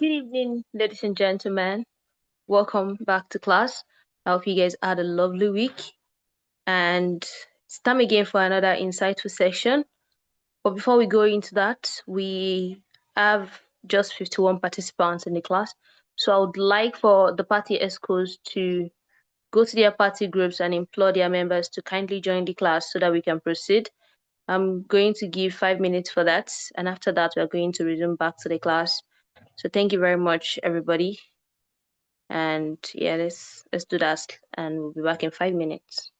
Good evening, ladies and gentlemen. Welcome back to class. I hope you guys had a lovely week. And it's time again for another insightful session. But before we go into that, we have just 51 participants in the class. So I would like for the party escorts to go to their party groups and implore their members to kindly join the class so that we can proceed. I'm going to give 5 minutes for that. And after that, we're going to resume back to the class. So thank you very much, everybody. And yeah, let's do that, and we'll be back in 5 minutes.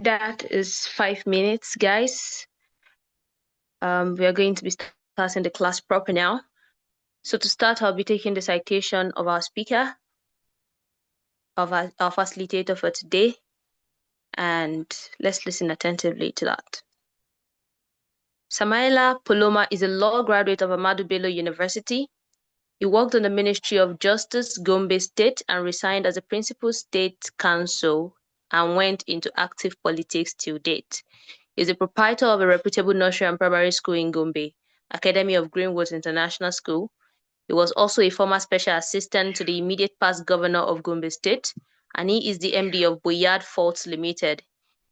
That is 5 minutes, guys. We are going to be starting the class proper now. So to start, I'll be taking the citation of our speaker, of our facilitator for today, and let's listen attentively to that. Samaila Poloma is a law graduate of Ahmadu Bello University. He worked on the Ministry of Justice, Gombe State, and resigned as a principal state counsel and went into active politics till date. He is a proprietor of a reputable nursery and primary school in Gombe, Academy of Greenwoods International School. He was also a former special assistant to the immediate past governor of Gombe State, and he is the MD of Boyard Faults Limited.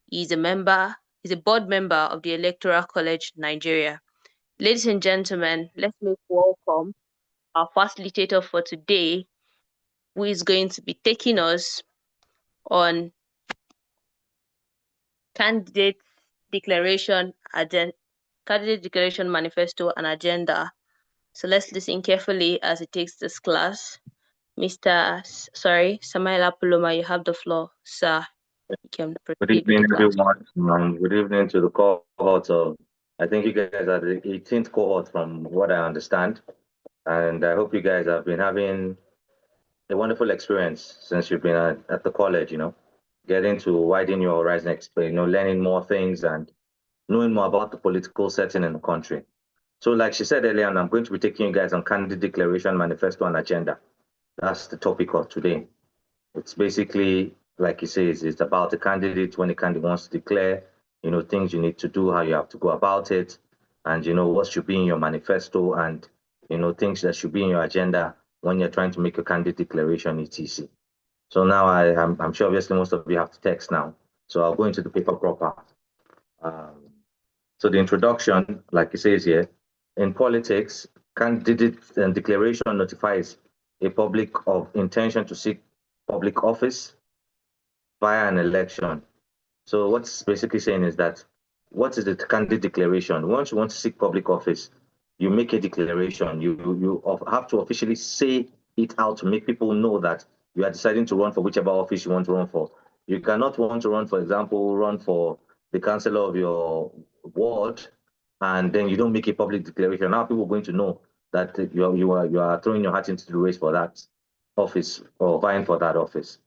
He is a board member of the Electoral College, Nigeria. Ladies and gentlemen, let's make welcome our facilitator for today, who is going to be taking us on candidate declaration, candidate declaration manifesto and agenda. So let's listen carefully as he takes this class. Samaila Puloma, you have the floor, sir. You can Good proceed with evening, the class. everyone. Good evening to the cohort of, I think you guys are the 18th cohort from what I understand. And I hope you guys have been having a wonderful experience since you've been at the college, getting to widen your horizon, learning more things and knowing more about the political setting in the country. So like she said earlier, I'm going to be taking you guys on candidate declaration, manifesto, and agenda. That's the topic of today. It's basically, like he says, it's about the candidate when the candidate wants to declare, things you need to do, how you have to go about it, and, what should be in your manifesto and, things that should be in your agenda when you're trying to make a candidate declaration, etc. So now I'm sure obviously most of you have to text now. So I'll go into the paper proper. Um, so the introduction, like it says here, in politics, candidate declaration notifies a public of intention to seek public office via an election. So what's basically saying is that what is the candidate declaration? Once you want to seek public office, you make a declaration. You have to officially say it out to make people know that you are deciding to run for whichever office you want to run for. You cannot want to run, for example, run for the councillor of your ward, and then you don't make a public declaration. Now people are going to know that you are throwing your hat into the race for that office or vying for that office.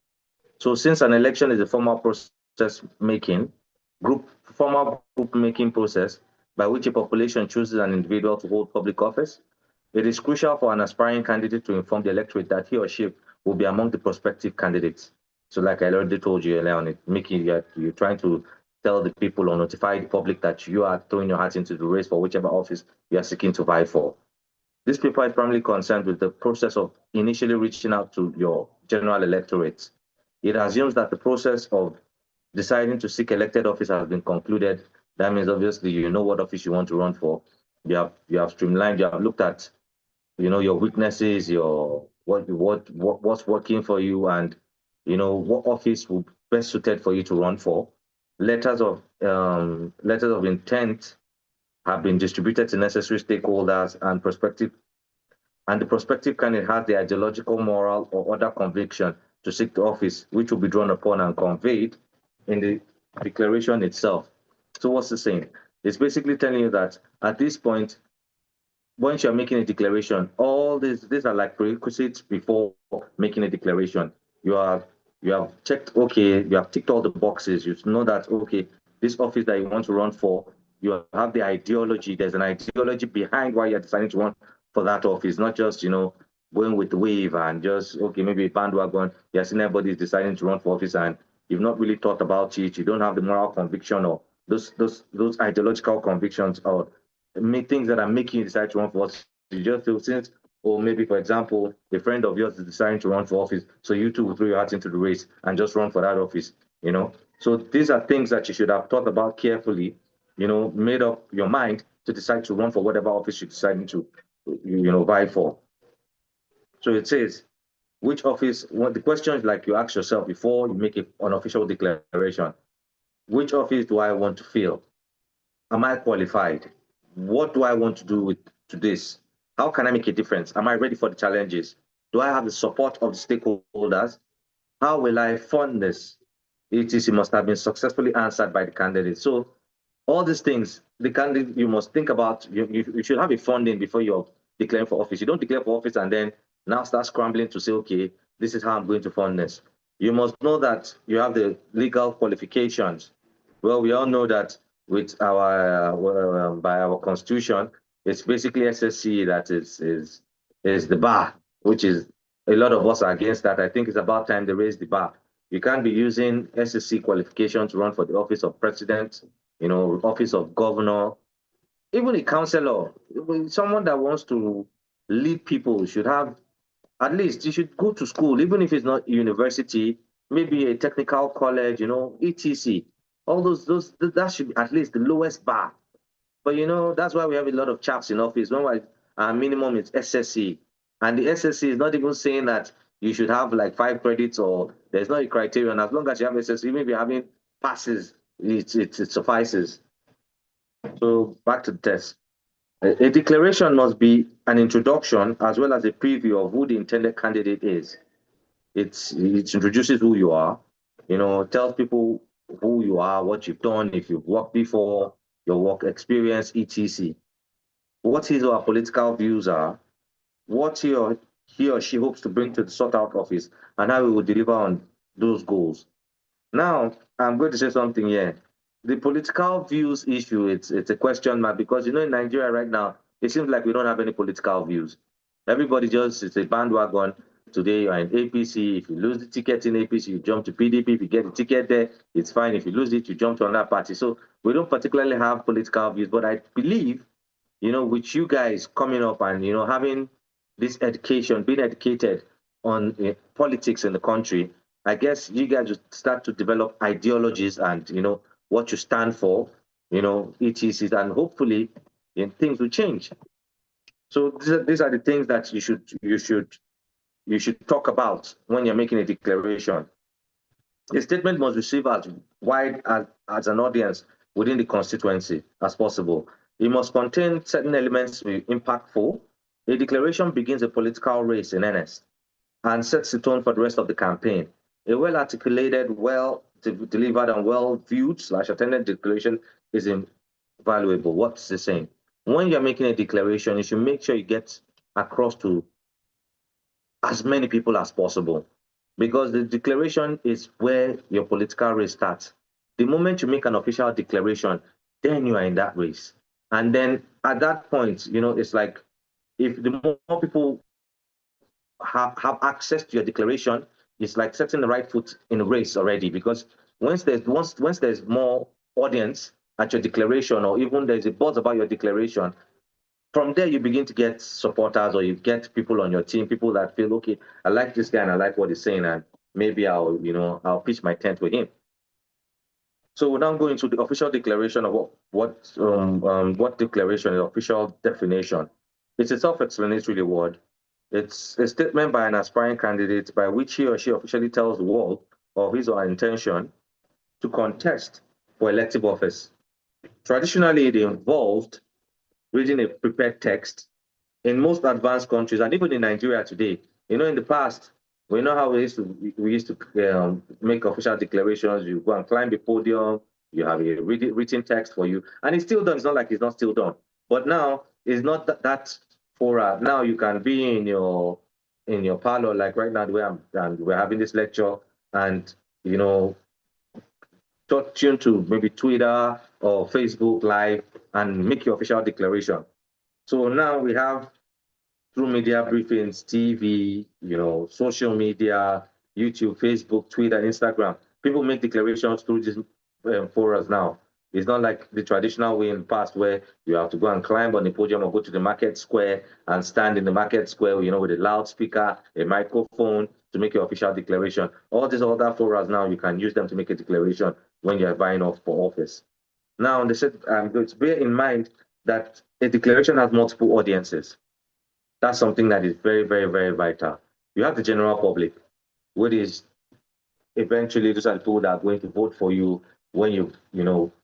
So since an election is a formal process making, formal group making process by which a population chooses an individual to hold public office, it is crucial for an aspiring candidate to inform the electorate that he or she will be among the prospective candidates. So like I already told you earlier on, you're trying to tell the people or notify the public that you are throwing your hat into the race for whichever office you are seeking to vie for. This paper is primarily concerned with the process of initially reaching out to your general electorate. It assumes that the process of deciding to seek elected office has been concluded. That means obviously you know what office you want to run for. You have streamlined, you have looked at your weaknesses, your what's working for you, and what office will be best suited for you to run for. Letters of intent have been distributed to necessary stakeholders and the prospective candidate has the ideological, moral, or other conviction to seek the office, which will be drawn upon and conveyed in the declaration itself. So what's the saying? It's basically telling you that at this point, once you're making a declaration, all these are like prerequisites before making a declaration. You have checked, okay, you have ticked all the boxes. You know that, okay, this office that you want to run for, you have the ideology. There's an ideology behind why you're deciding to run for that office, not just, going with the wave and just, okay, maybe a bandwagon. You're seeing everybody's deciding to run for office and you've not really thought about it. You don't have the moral conviction or those ideological convictions or things that are making you decide to run for office. You just feel since, or maybe for example, a friend of yours is deciding to run for office, so you too will throw your hat into the race and just run for that office. So these are things that you should have thought about carefully. Made up your mind to decide to run for whatever office you're deciding to, vie for. So it says, which office? The question is like you ask yourself before you make an official declaration: which office do I want to fill? Am I qualified? What do I want to do to this? How can I make a difference? Am I ready for the challenges? Do I have the support of the stakeholders? How will I fund this? etc. must have been successfully answered by the candidate. So all these things, the candidate, you must think about, you should have a funding before you're declaring for office. You don't declare for office and then now start scrambling to say, okay, this is how I'm going to fund this. You must know that you have the legal qualifications. Well, we all know that with our by our constitution, it's basically SSC that is the bar, which is a lot of us are against that. I think it's about time they raise the bar. You can't be using SSC qualification to run for the office of president, office of governor, even a councillor. Someone that wants to lead people should have, at least you should go to school, even if it's not university, maybe a technical college, etc. All those that should be at least the lowest bar. But that's why we have a lot of chaps in office. When our minimum is SSC, and the SSC is not even saying that you should have like 5 credits, or there's not a criterion. As long as you have SSC, even if you're having passes, it suffices. So back to the test. A declaration must be an introduction as well as a preview of who the intended candidate is. It introduces who you are, tells people who you are, what you've done, if you've worked before, your work experience, etc. What his or her political views are, what he or she hopes to bring to the sought out office, and how he will deliver on those goals. Now, I'm going to say something here. The political views issue, it's a question mark because in Nigeria right now, it seems like we don't have any political views. Everybody just it's a bandwagon. Today you're in APC. If you lose the ticket in APC, you jump to PDP. If you get the ticket there, it's fine. If you lose it, you jump to another party. So we don't particularly have political views, but I believe, with you guys coming up and having this education, being educated on politics in the country, I guess you guys will start to develop ideologies and what you stand for, etc. And hopefully, things will change. So these are the things that you should talk about when you're making a declaration. A statement must receive as wide as an audience within the constituency as possible. It must contain certain elements to be impactful. A declaration begins a political race in earnest and sets the tone for the rest of the campaign. A well-articulated, well-delivered, and well-viewed/attended declaration is invaluable. What's the saying? When you're making a declaration, you should make sure you get across to as many people as possible because the declaration is where your political race starts. The moment you make an official declaration, then you are in that race. And then at that point, it's like if the more people have access to your declaration, it's like setting the right foot in the race already. Because once there's more audience at your declaration, or even there's a buzz about your declaration, from there you begin to get supporters, or you get people on your team, people that feel, okay, I like this guy and I like what he's saying, and maybe I'll pitch my tent with him. So we're now going to the official declaration of what declaration is. Official definition. It's a self-explanatory word. It's a statement by an aspiring candidate by which he or she officially tells the world of his or her intention to contest for elective office. Traditionally, it involved reading a prepared text. In most advanced countries, and even in Nigeria today, in the past, we know how we used to make official declarations. You go and climb the podium, you have a written text for you, and it's still done. It's not like it's not still done. But now it's not that fora. Now you can be in your parlor, like right now, the way and we're having this lecture, and you know, tune to maybe Twitter or Facebook Live and make your official declaration. So now we have through media briefings, TV, social media, YouTube, Facebook, Twitter, Instagram. People make declarations through these forums now. It's not like the traditional way in the past where you have to go and climb on the podium or go to the market square and stand in the market square, with a loudspeaker, a microphone to make your official declaration. All these other forums now, you can use them to make a declaration when you're vying off for office. Now, they said, to bear in mind that a declaration has multiple audiences. That's something that is very, very, very vital. You have the general public, what is eventually those are the people that are going to vote for you when you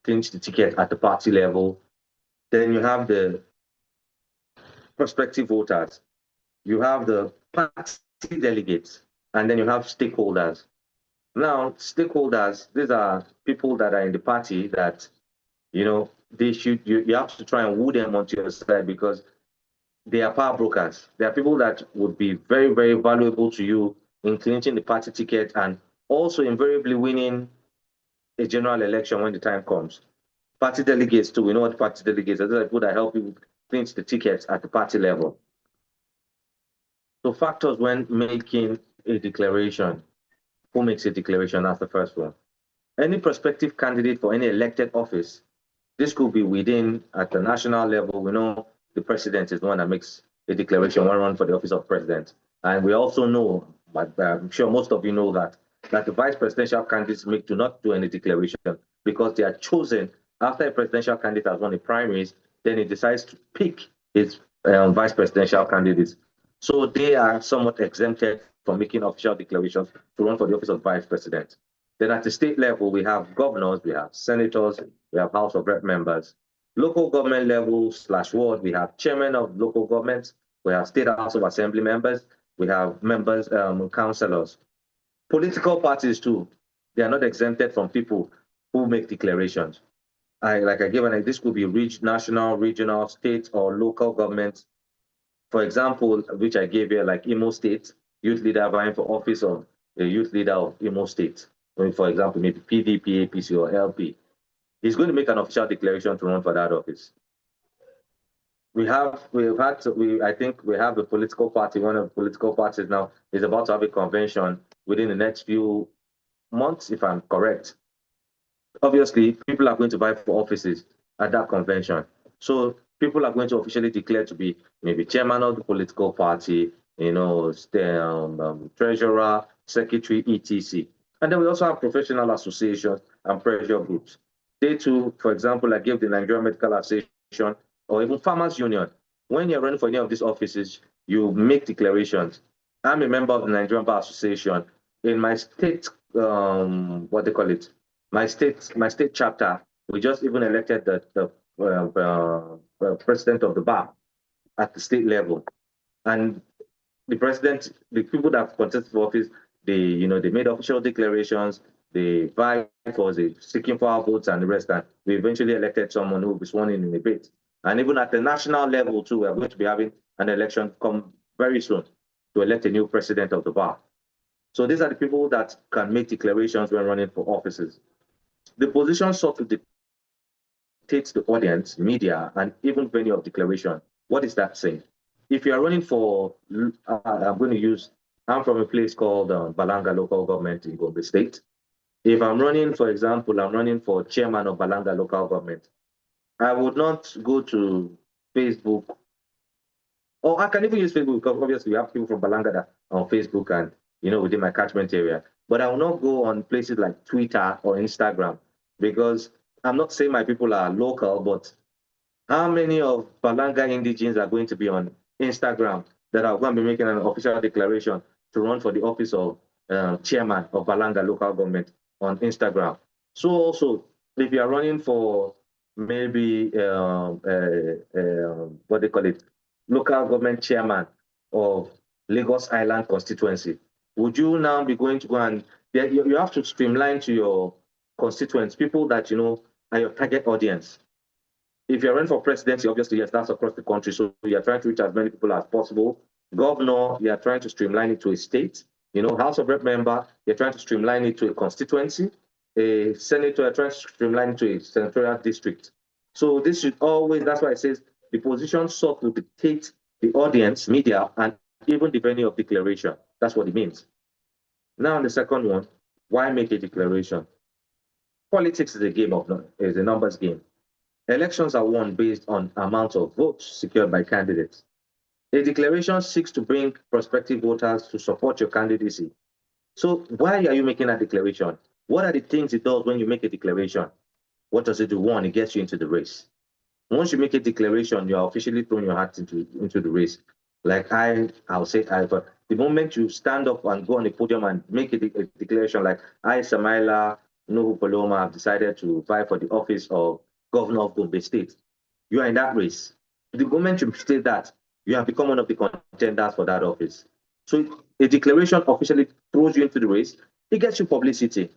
clinch the ticket at the party level. Then you have the prospective voters, you have the party delegates, and then you have stakeholders. Now, stakeholders, these are people that are in the party that, you have to try and woo them onto your side because they are power brokers. They are people that would be very, very valuable to you in clinching the party ticket and also invariably winning a general election when the time comes. Party delegates too. We know what party delegates are. Those are people that help you clinch the tickets at the party level. So factors when making a declaration. Who makes a declaration? That's the first one. Any prospective candidate for any elected office, this could be within at the national level. We know the president is the one that makes a declaration when run for the office of president. And we also know, but I'm sure most of you know that the vice presidential candidates do not do any declaration because they are chosen after a presidential candidate has won the primaries, then he decides to pick his vice presidential candidates. So they are somewhat exempted from making official declarations to run for the office of vice president. Then at the state level, we have governors, we have senators, we have House of Rep members. Local government level / ward, we have chairman of local governments, we have state House of Assembly members, we have members, councillors. Political parties too, they are not exempted from people who make declarations. Like I gave this could be national, regional, state, or local governments. For example, which I gave here, like Imo State, youth leader vying for office of the youth leader of Imo State. For example, maybe PDP, APC, or LP. He's going to make an official declaration to run for that office. I think we have a political party, one of the political parties now is about to have a convention within the next few months, if I'm correct. Obviously, people are going to vie for offices at that convention. So people are going to officially declare to be maybe chairman of the political party, treasurer, secretary, etc. And then we also have professional associations and pressure groups. They too, for example, I gave the Nigerian Medical Association or even Farmers Union. When you're running for any of these offices, you make declarations. I'm a member of the Nigerian Bar Association. In my state, what they call it, my state chapter, we just even elected the president of the bar at the state level, and the president, the people that contested for office, they made official declarations, they vied for seeking for our votes and the rest, and we eventually elected someone who will be sworn in a bit. And even at the national level too, we are going to be having an election come very soon to elect a new president of the bar. So these are the people that can make declarations when running for offices. The position sought to dictate the audience, media, and even venue of declaration. What is that saying? If you are running for, I'm from a place called Balanga local government in Gombe State. If I'm running, for example, I'm running for chairman of Balanga local government, I would not go to Facebook, or I can even use Facebook because obviously we have people from Balanga that are on Facebook and within my catchment area. But I will not go on places like Twitter or Instagram because I'm not saying my people are local, but how many of Balanga indigenes are going to be on Instagram that are going to be making an official declaration to run for the office of chairman of Balanga local government on Instagram? So also, if you are running for maybe what they call it, local government chairman of Lagos Island constituency, would you now be going to go and you have to streamline to your constituents, people that are your target audience. If you're running for presidency, obviously, yes, that's across the country. So you're trying to reach as many people as possible. Governor, you're trying to streamline it to a state. House of Rep member, you're trying to streamline it to a constituency. A senator, you're trying to streamline it to a senatorial district. So this should always, that's why it says the position sought to dictate the audience, media, and even the venue of declaration. That's what it means. Now, the second one, why make a declaration? Politics is a numbers game. Elections are won based on amount of votes secured by candidates. A declaration seeks to bring prospective voters to support your candidacy. So why are you making that declaration? What are the things it does when you make a declaration? What does it do? One, it gets you into the race. Once you make a declaration, you are officially throwing your hat into the race. Like I'll say, but the moment you stand up and go on the podium and make a declaration like Samaila Nuhu Paloma have decided to vie for the office of governor of Gombe State, you are in that race. The moment you state that, you have become one of the contenders for that office. So a declaration officially throws you into the race. It gets you publicity.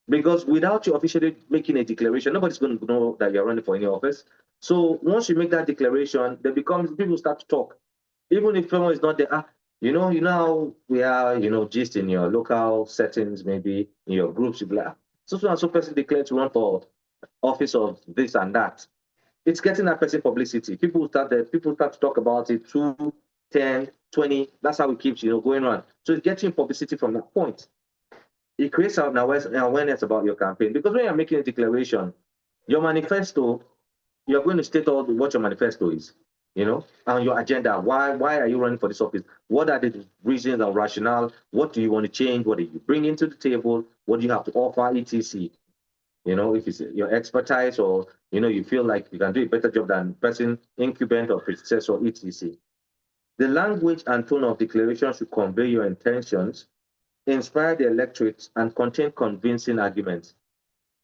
Because without you officially making a declaration, nobody's going to know that you're running for any office. So once you make that declaration, there becomes people start to talk. Even if someone is not there, you know how we are, just in your local settings, maybe in your groups, you be like, so and so person declared to run for office of this and that. It's getting that person publicity. People start to talk about it, 2, 10, 20. That's how it keeps, going on. So it's getting publicity from that point. It creates an awareness about your campaign, because when you're making a declaration, your manifesto, you're going to state all what your manifesto is, and your agenda. Why are you running for this office? What are the reasons and rationale? What do you want to change? What do you bring into the table? What do you have to offer, etc? If it's your expertise, or you feel like you can do a better job than person incumbent or predecessor, etc. The language and tone of declaration should convey your intentions, inspire the electorate, and contain convincing arguments.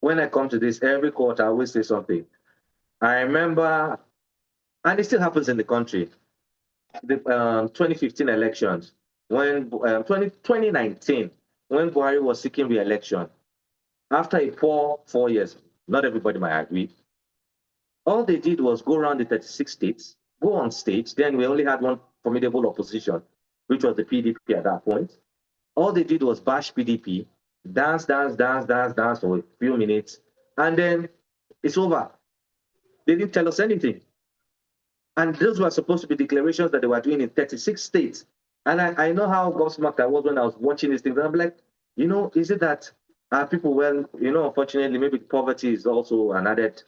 When I come to this, every quarter, I always say something. I remember, and it still happens in the country, the 2015 elections, when 2019, when Buhari was seeking re-election, after a poor 4 years, not everybody might agree, all they did was go around the 36 states, go on stage. Then we only had one formidable opposition, which was the PDP at that point. All they did was bash PDP, dance, dance, dance, dance, dance for a few minutes, and then it's over. They didn't tell us anything. And those were supposed to be declarations that they were doing in 36 states. And I know how gobsmacked I was when I was watching these things. And I'm like, is it that people, well, unfortunately, maybe poverty is also an added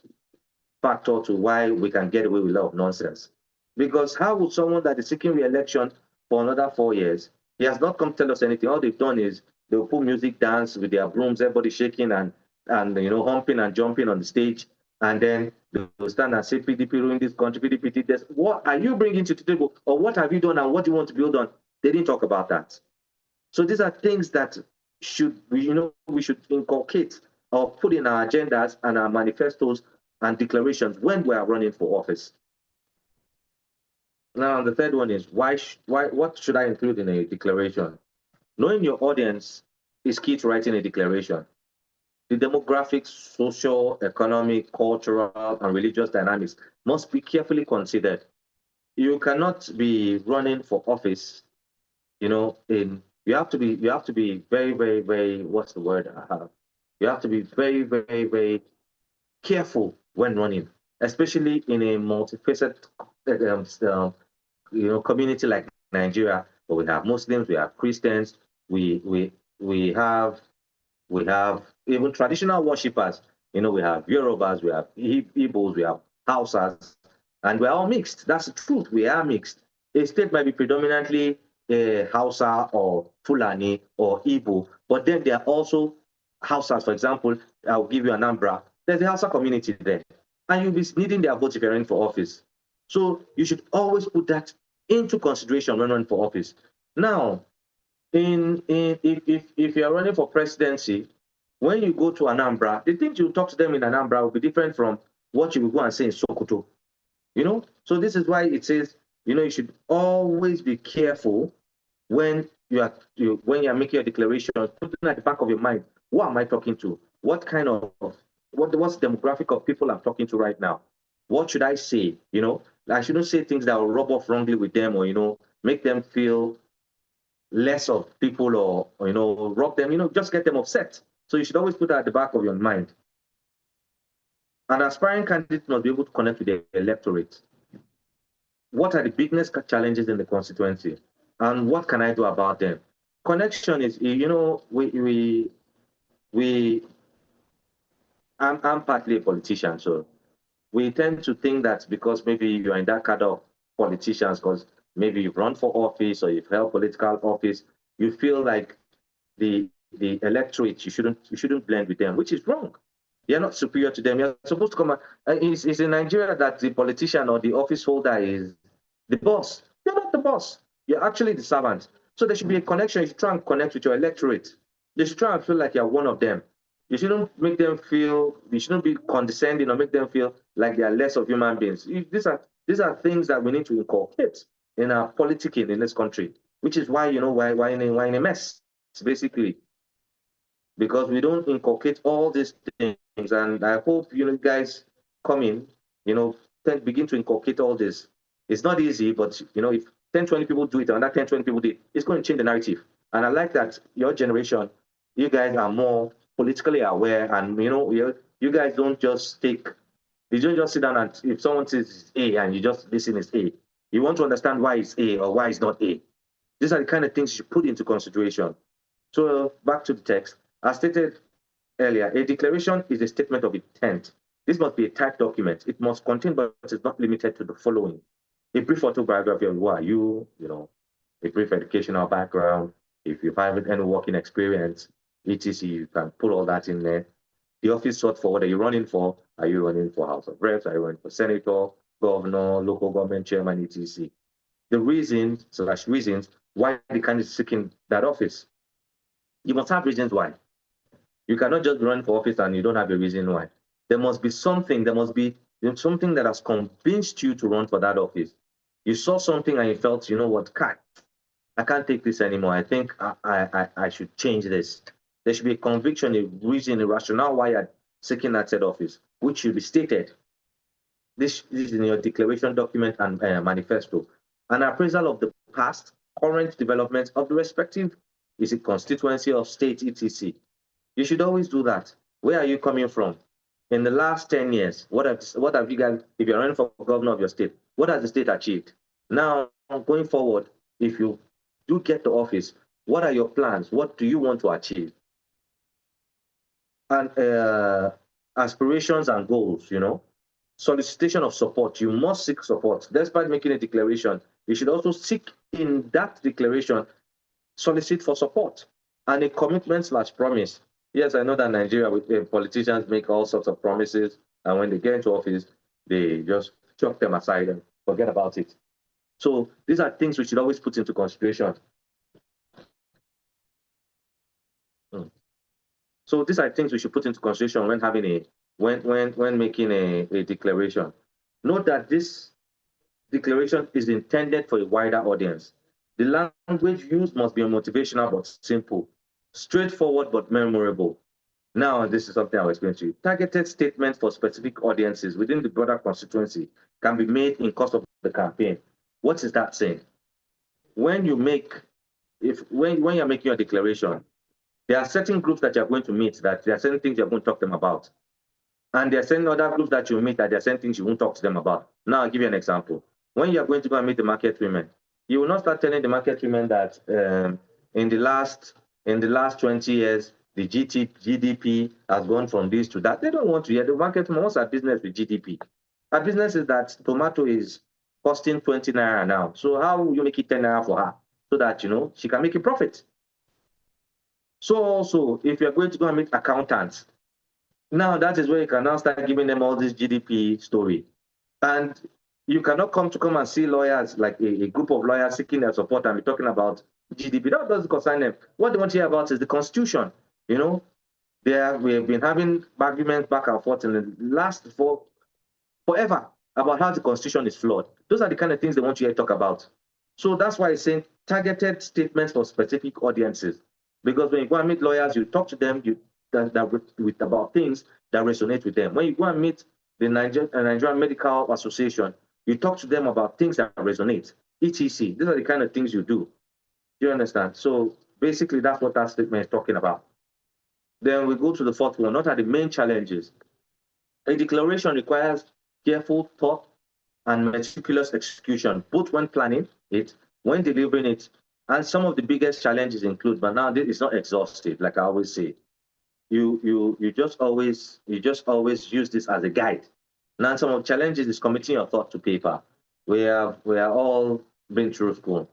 factor to why we can get away with a lot of nonsense. Because how would someone that is seeking re-election for another 4 years, he has not come to tell us anything. All they've done is they'll put music, dance with their brooms, everybody shaking and humping and jumping on the stage, and then they'll stand and say PDP ruined this country, PDP did this. What are you bringing to the table, or what have you done, and what do you want to build on? They didn't talk about that. So these are things that we should inculcate or put in our agendas and our manifestos and declarations when we are running for office. Now, the third one is what should I include in a declaration? Knowing your audience is key to writing a declaration. The demographics, social, economic, cultural, and religious dynamics must be carefully considered. You cannot be running for office, you have to be very, very, very, what's the word I have? You have to be very, very, very careful when running, especially in a multifaceted community like Nigeria, where we have Muslims, we have Christians, we have even traditional worshippers. We have Yorubas, we have Igbos, we have Hausas, and we're all mixed. That's the truth. We are mixed. A state might be predominantly Hausa or Fulani or Igbo, but then there are also Hausas. For example, I'll give you Anambra. There's a Hausa community there, and you'll be needing their votes if you're running for office. So you should always put that into consideration when running for office. Now, if you're running for presidency, when you go to Anambra, the things you talk to them in Anambra will be different from what you will go and say in Sokoto. So this is why it says, you should always be careful when when you're making a declaration, putting at the back of your mind, what am I talking to? What's the demographic of people I'm talking to right now? What should I say? I shouldn't say things that will rub off wrongly with them, or make them feel less of people, or rob them, just get them upset. So you should always put that at the back of your mind. An aspiring candidate must be able to connect with the electorate. What are the biggest challenges in the constituency, and what can I do about them? Connection is, I'm partly a politician, so we tend to think that because maybe you're in that cadre of politicians, because maybe you've run for office or you've held political office, you feel like the electorate, you shouldn't blend with them, which is wrong. You're not superior to them. You're supposed to come. It's in Nigeria that the politician or the office holder is the boss. You're not the boss. You're actually the servant. So there should be a connection. You should try and connect with your electorate. They should try and feel like you're one of them. You shouldn't make them feel. You shouldn't be condescending or make them feel like they are less of human beings. These are things that we need to inculcate in our politicking in this country, which is why why in a mess basically. because we don't inculcate all these things. And I hope, guys come in, begin to inculcate all this. It's not easy, but, if 10, 20 people do it, and that 10, 20 people do it, it's going to change the narrative. And I like that your generation, you guys are more politically aware, and, you guys don't just you don't just sit down and if someone says it's A and you just listen it's A. You want to understand why it's A or why it's not A. These are the kind of things you should put into consideration. So back to the text. As stated earlier, a declaration is a statement of intent. This must be a typed document. It must contain, but it's not limited to the following: a brief autobiography of who are you, a brief educational background, if you have any working experience, etc. You can put all that in there. The office sought for, what are you running for? Are you running for House of Reps? Are you running for senator, governor, local government chairman, etc.? The reasons why the candidate is seeking that office. You must have reasons why. You cannot just run for office and you don't have a reason why. There must be something something that has convinced you to run for that office. You saw something and you felt, you know what, I can't take this anymore. I think I should change this. There should be a conviction, a reason, a rationale why you're seeking that said office, which should be stated. This is in your declaration document and manifesto. An appraisal of the past, current developments of the respective, is it constituency of state, etc. You should always do that. Where are you coming from? In the last 10 years, what have you guys, if you're running for governor of your state, what has the state achieved? Now, going forward, if you do get to office, what are your plans? What do you want to achieve? And aspirations and goals, solicitation of support. You must seek support. Despite making a declaration, you should also seek in that declaration, solicit for support and a commitment/promise. Yes, I know that Nigeria, politicians make all sorts of promises, and when they get into office, they just chuck them aside and forget about it. So these are things we should always put into consideration. So these are things we should put into consideration when having when making a declaration. Note that this declaration is intended for a wider audience. The language used must be motivational but simple, straightforward but memorable. Now, this is something I'll explain to you. Targeted statements for specific audiences within the broader constituency can be made in course of the campaign. What is that saying? When you make, when you're making your declaration, there are certain groups that you're going to meet that there are certain things you're going to talk to them about. And there are certain other groups that you meet that there are certain things you won't talk to them about. Now, I'll give you an example. When you're going to go and meet the market women, you will not start telling the market women that in the last 20 years, the GDP has gone from this to that. They don't want to hear. The market women wants a business with GDP. Our business is that tomato is costing 20 naira now. So how will you make it 10 naira for her so that, she can make a profit? So also, if you're going to go and meet accountants, now that is where you can now start giving them all this GDP story. And you cannot come and see lawyers, like a group of lawyers seeking their support and be talking about GDP. That doesn't concern them. What they want to hear about is the Constitution. We have been having arguments back and forth in the last forever about how the Constitution is flawed. Those are the kind of things they want you to talk about. So that's why it's saying targeted statements for specific audiences. Because when you go and meet lawyers, you talk to them about things that resonate with them. When you go and meet the Nigerian Medical Association, you talk to them about things that resonate, etc. These are the kind of things you do. Do you understand? So basically, that's what that statement is talking about. Then we go to the fourth one. What are the main challenges? A declaration requires careful thought and meticulous execution, both when planning it, when delivering it, and some of the biggest challenges include, but now this is not exhaustive, like I always say. You just always use this as a guide. Now, some of the challenges is committing your thought to paper. We are all being truthful.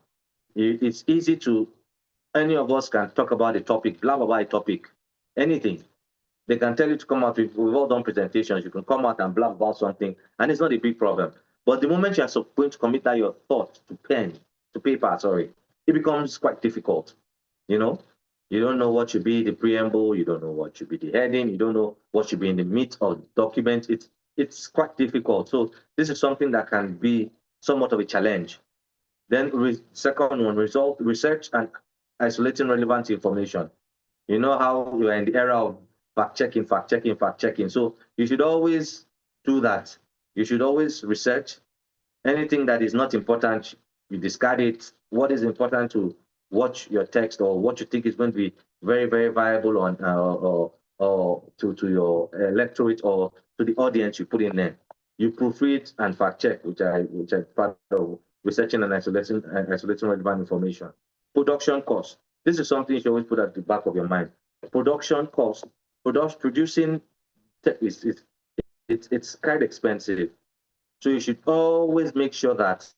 It's easy to, any of us can talk about a topic, blah, blah, blah, a topic, anything. They can tell you to come out, we've all done presentations, you can come out and blab about something, and it's not a big problem. But the moment you are going to commit that your thought to paper, it becomes quite difficult. You don't know what should be the preamble, you don't know what should be the heading, you don't know what should be in the meat of the document. It's quite difficult. So this is something that can be somewhat of a challenge. Then second one, research and isolating relevant information. You know how you're in the era of fact checking, fact checking, fact checking. So you should always do that. You should always research. Anything that is not important, you discard it. What is important to watch your text or what you think is going to be very, very viable on or to your electorate or to the audience you put in there. You proofread and fact check, which I part of researching and isolating relevant information. Production cost. This is something you should always put at the back of your mind. Production cost. Producing it's quite expensive. So you should always make sure that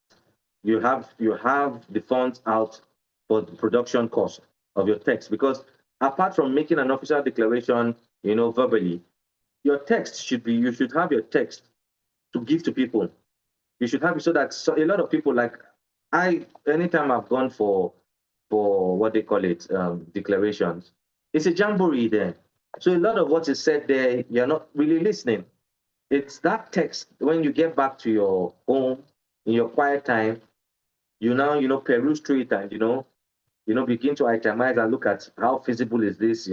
you have the funds out for the production cost of your text. Because apart from making an official declaration, verbally, your text should be you should have your text to give to people. You should have it so that a lot of people like anytime I've gone for what they call it, declarations, it's a jamboree there. So a lot of what is said there, you're not really listening. It's that text when you get back to your home in your quiet time, you now, peruse through it and, begin to itemize and look at how feasible is this,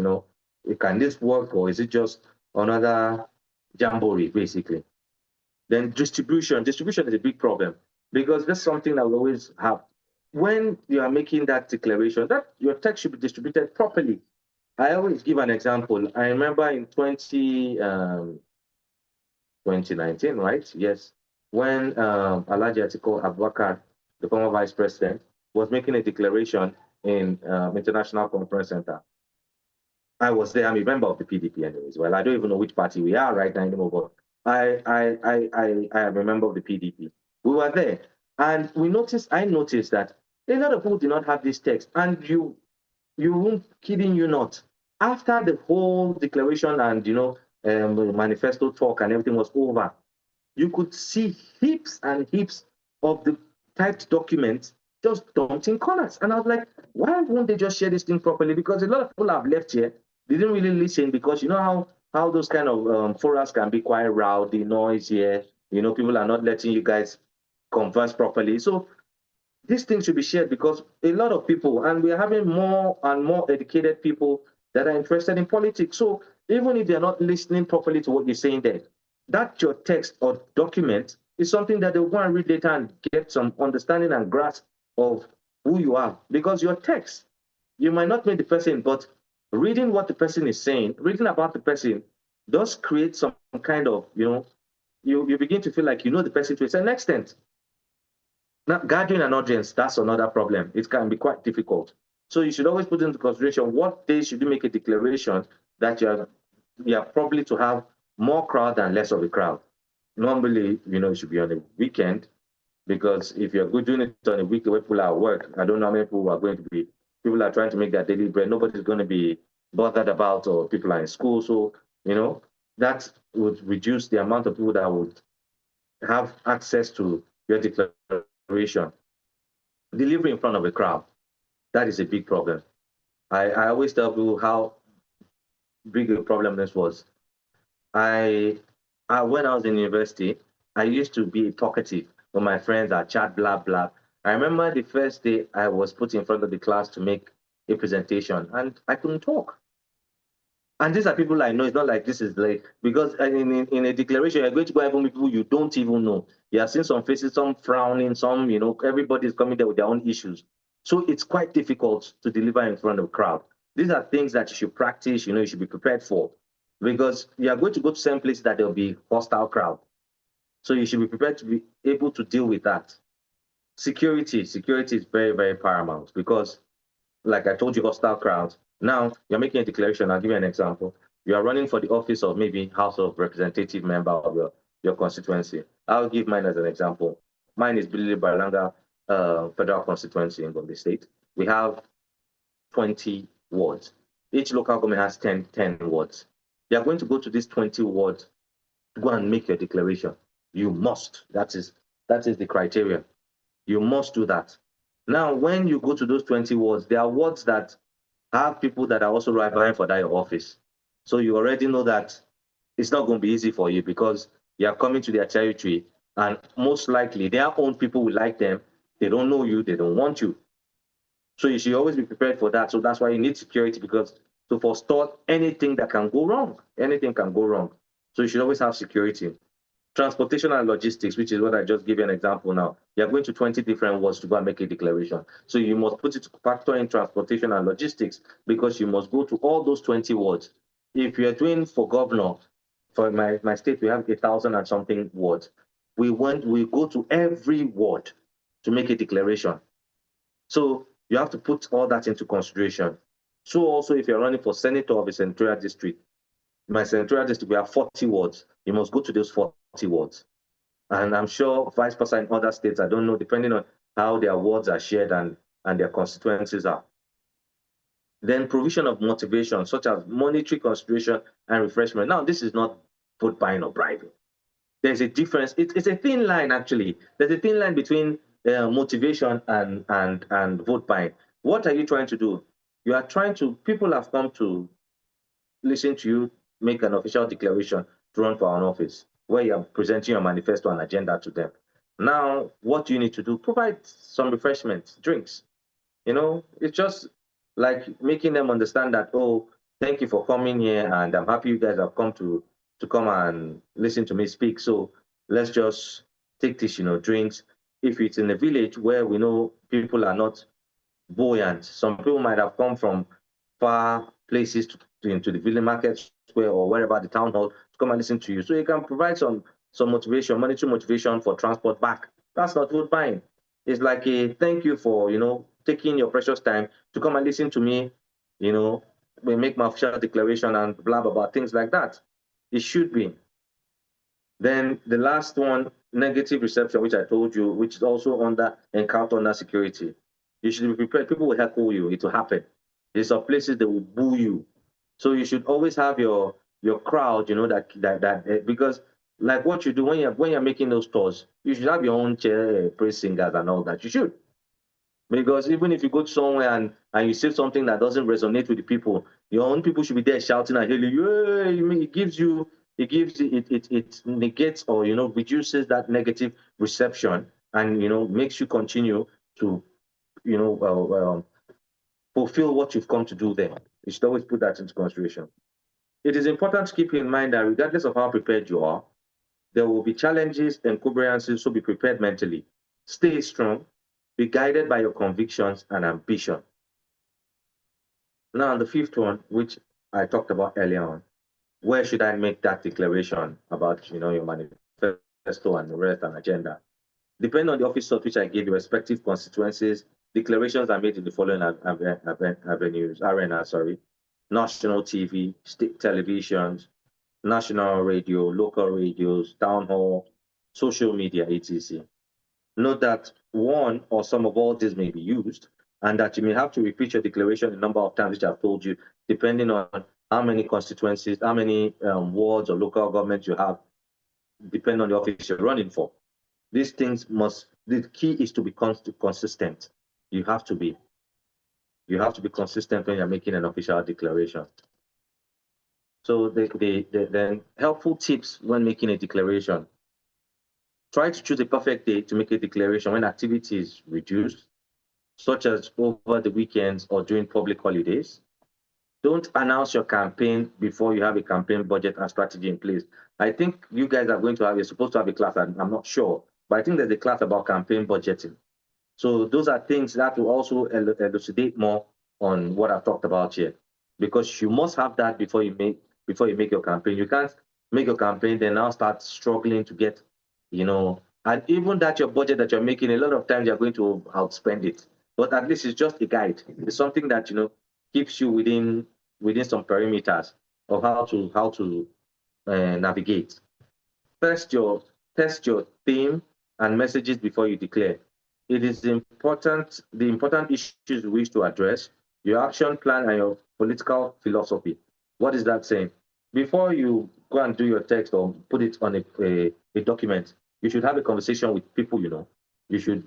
can this work or is it just another jamboree, basically? Then distribution is a big problem because that's something that we always have. When you are making that declaration, that your text should be distributed properly. I always give an example. I remember in 2019, right? Yes. When Alhaji Atiku Abubakar, the former vice president, was making a declaration in International Conference Center. I was there. I'm a member of the PDP anyways. Well, I don't even know which party we are right now anymore, but I am a member of the PDP. We were there. And I noticed that a lot of people did not have this text. And you won't kidding you not. After the whole declaration and manifesto talk and everything was over, you could see heaps and heaps of the typed documents just dumped in corners. And I was like, why won't they just share this thing properly? Because a lot of people have left here. They didn't really listen because you know how those kind of forums can be quite rowdy, noise here. People are not letting you guys converse properly. So these things should be shared because a lot of people, and we're having more and more educated people that are interested in politics. So even if they're not listening properly to what you're saying there, that your text or document is something that they'll go and read later and get some understanding and grasp of who you are. Because your text, you might not meet the person, but reading what the person is saying, reading about the person, does create some kind of, you begin to feel like you know the person to a certain extent. Now, gathering an audience, that's another problem. It can be quite difficult. So you should always put into consideration what days should you make a declaration that you are probably to have more crowd than less of a crowd. Normally, it should be on a weekend because if you're good doing it on a weekday where people are at work, I don't know how many people are going to be. People are trying to make their daily bread. Nobody's going to be bothered about, or people are in school. So, that would reduce the amount of people that would have access to your declaration. Delivery in front of a crowd, that is a big problem. I always tell people how big a problem this was. When I was in university, I used to be talkative with my friends. I chat, blah, blah. I remember the first day I was put in front of the class to make a presentation and I couldn't talk. And these are people I know. It's not like this is like, because in a declaration, you're going to go even with people you don't even know. You have seen some faces, some frowning, some, everybody's coming there with their own issues. So it's quite difficult to deliver in front of a crowd. These are things that you should practice, you should be prepared for. Because you are going to go to some places that there'll be hostile crowd. So you should be prepared to be able to deal with that. Security is very, very paramount because like I told you, hostile crowds. Now you're making a declaration. I'll give you an example. You are running for the office of maybe House of Representative member of your constituency. I'll give mine as an example. Mine is Billy Barlanga federal constituency in Gombe State. We have 20 wards. Each local government has 10 wards. You are going to go to these 20 wards to go and make your declaration. You must. That is the criteria. You must do that. Now, when you go to those 20 wards, there are wards that have people that are also vying for that office. So you already know that it's not going to be easy for you because you are coming to their territory and most likely their own people will like them. They don't know you. They don't want you. So you should always be prepared for that. So that's why you need security because to forestall anything that can go wrong. Anything can go wrong. So you should always have security. Transportation and logistics, which is what I just gave you an example now. You're going to 20 different wards to go and make a declaration. So you must put it to factor in transportation and logistics because you must go to all those 20 wards. If you're doing for governor, for my state, we have 1,000 and something wards. We go to every ward to make a declaration. So you have to put all that into consideration. So also if you're running for senator of a senatorial district, my senatorial district, we have 40 wards. You must go to those 40 wards. And I'm sure vice versa in other states, I don't know, depending on how their wards are shared and their constituencies are. Then provision of motivation, such as monetary consideration and refreshment. Now, this is not vote buying or bribing. There's a difference. It's a thin line, actually. There's a thin line between motivation and vote buying. What are you trying to do? You are trying to, people have come to listen to you make an official declaration to run for an office where you are presenting your manifesto and agenda to them. Now, what do you need to do? Provide some refreshments, drinks. It's just like making them understand that, oh, thank you for coming here, and I'm happy you guys have come to come and listen to me speak. So let's just take this, drinks. If it's in a village where we know people are not buoyant, some people might have come from far places into the village market square or wherever the town hall to come and listen to you. So you can provide some motivation, monetary motivation for transport back. That's not vote buying. It's like a thank you for taking your precious time to come and listen to me. We make my official declaration and blah blah blah, things like that. It should be. Then the last one, negative reception, which I told you, which is also under security. You should be prepared. People will heckle you. It will happen. There's some places that will boo you. So you should always have your crowd, because like what you do when you're making those tours, you should have your own chair, praise singers and all that. You should. Because even if you go somewhere and you say something that doesn't resonate with the people, your own people should be there shouting and hailing you. Hey, it negates or reduces that negative reception and makes you continue to fulfill what you've come to do there. You should always put that into consideration. It is important to keep in mind that regardless of how prepared you are, there will be challenges and encumbrances, so be prepared mentally. Stay strong, be guided by your convictions and ambition. Now, the fifth one, which I talked about earlier on, where should I make that declaration about your manifesto and the rest and agenda? Depending on the office of which I gave you respective constituencies, declarations are made in the following arenas, national TV, state televisions, national radio, local radios, town hall, social media, etc. Note that one or some of all these may be used, and that you may have to repeat your declaration a number of times, which I've told you, depending on how many constituencies, how many wards or local governments you have, depending on the office you're running for. These things the key is to be consistent. You have to be consistent when you're making an official declaration. So then helpful tips when making a declaration. Try to choose a perfect day to make a declaration when activity is reduced, such as over the weekends or during public holidays. Don't announce your campaign before you have a campaign budget and strategy in place. I think you guys are you're supposed to have a class, I'm not sure, but I think there's a class about campaign budgeting. So those are things that will also elucidate more on what I've talked about here, because you must have that before you make your campaign. You can't make your campaign then now start struggling to get, and even that your budget that you're making, a lot of times you're going to outspend it. But at least it's just a guide. It's something that keeps you within some perimeters of how to navigate. Test your theme and messages before you declare. It is important, the important issues you wish to address, your action plan and your political philosophy. What is that saying? Before you go and do your text or put it on a document, you should have a conversation with people You should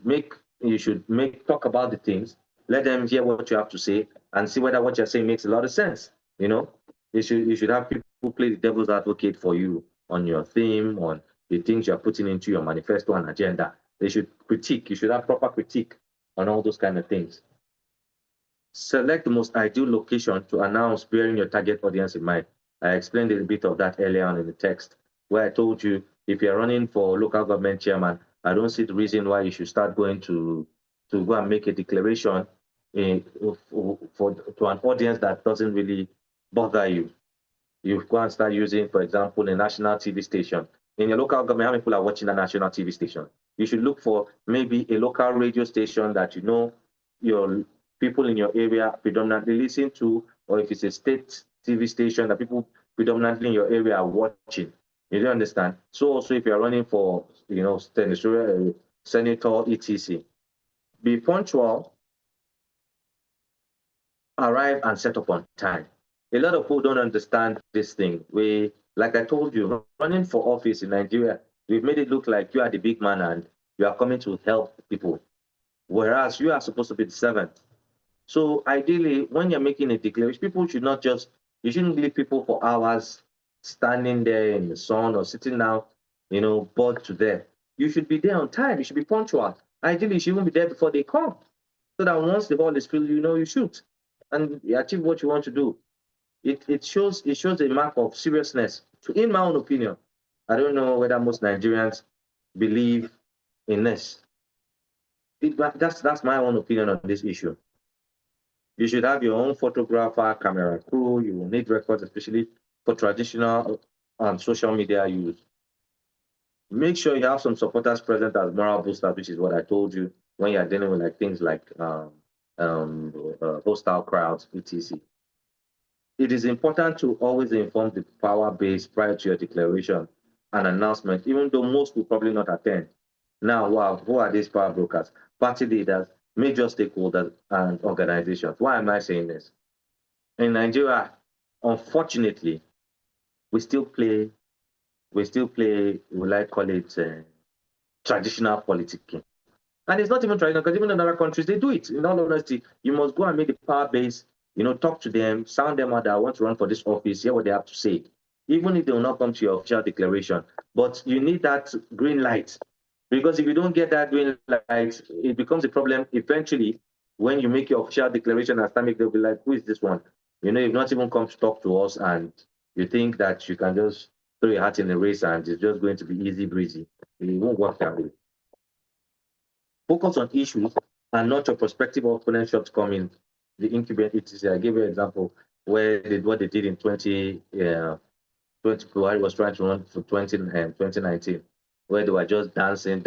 talk about the things, let them hear what you have to say and see whether what you're saying makes a lot of sense. You should have people play the devil's advocate for you on your theme, on the things you're putting into your manifesto and agenda. They should critique. You should have proper critique on all those kind of things. Select the most ideal location to announce bearing your target audience in mind. I explained a bit of that earlier on in the text, where I told you if you're running for local government chairman, I don't see the reason why you should start going to go and make a declaration to an audience that doesn't really bother you. You go and start using, for example, a national TV station. In your local government, how many people are watching a national TV station? You should look for maybe a local radio station that you know your people in your area predominantly listen to, or if it's a state TV station that people predominantly in your area are watching. You don't understand? So also if you're running for, senator, etc., be punctual, arrive and set up on time. A lot of people don't understand this thing. Like I told you, running for office in Nigeria, we've made it look like you are the big man and you are coming to help people, whereas you are supposed to be the servant. So ideally, when you're making a declaration, people should not just, you shouldn't leave people for hours standing there in the sun or sitting down, bored to death. You should be there on time. You should be punctual. Ideally, you should even be there before they come, so that once the ball is filled, you shoot and you achieve what you want to do. It shows a mark of seriousness. So in my own opinion, I don't know whether most Nigerians believe in this. That's my own opinion on this issue. You should have your own photographer, camera crew. You will need records, especially for traditional and social media use. Make sure you have some supporters present as moral boosters, which is what I told you when you're dealing with things like hostile crowds, etc. It is important to always inform the power base prior to your declaration and announcement, even though most will probably not attend. Now, wow, who are these power brokers? Party leaders, major stakeholders, and organizations. Why am I saying this? In Nigeria, unfortunately, we still play, we like call it traditional politicking. And it's not even traditional, because even in other countries, they do it. In all honesty, you must go and make the power base, talk to them, sound them out that I want to run for this office, hear what they have to say, even if they will not come to your official declaration. But you need that green light, because if you don't get that green light, it becomes a problem eventually when you make your official declaration and stomach, they'll be like, who is this one? You've not even come to talk to us, and you think that you can just throw your hat in the race and it's just going to be easy breezy. It won't work that way. Focus on issues and not your prospective opponent shortcomings. The incubate etc. I gave you an example where what they did in 20 Buhari was trying to run for 2019, where they were just dancing,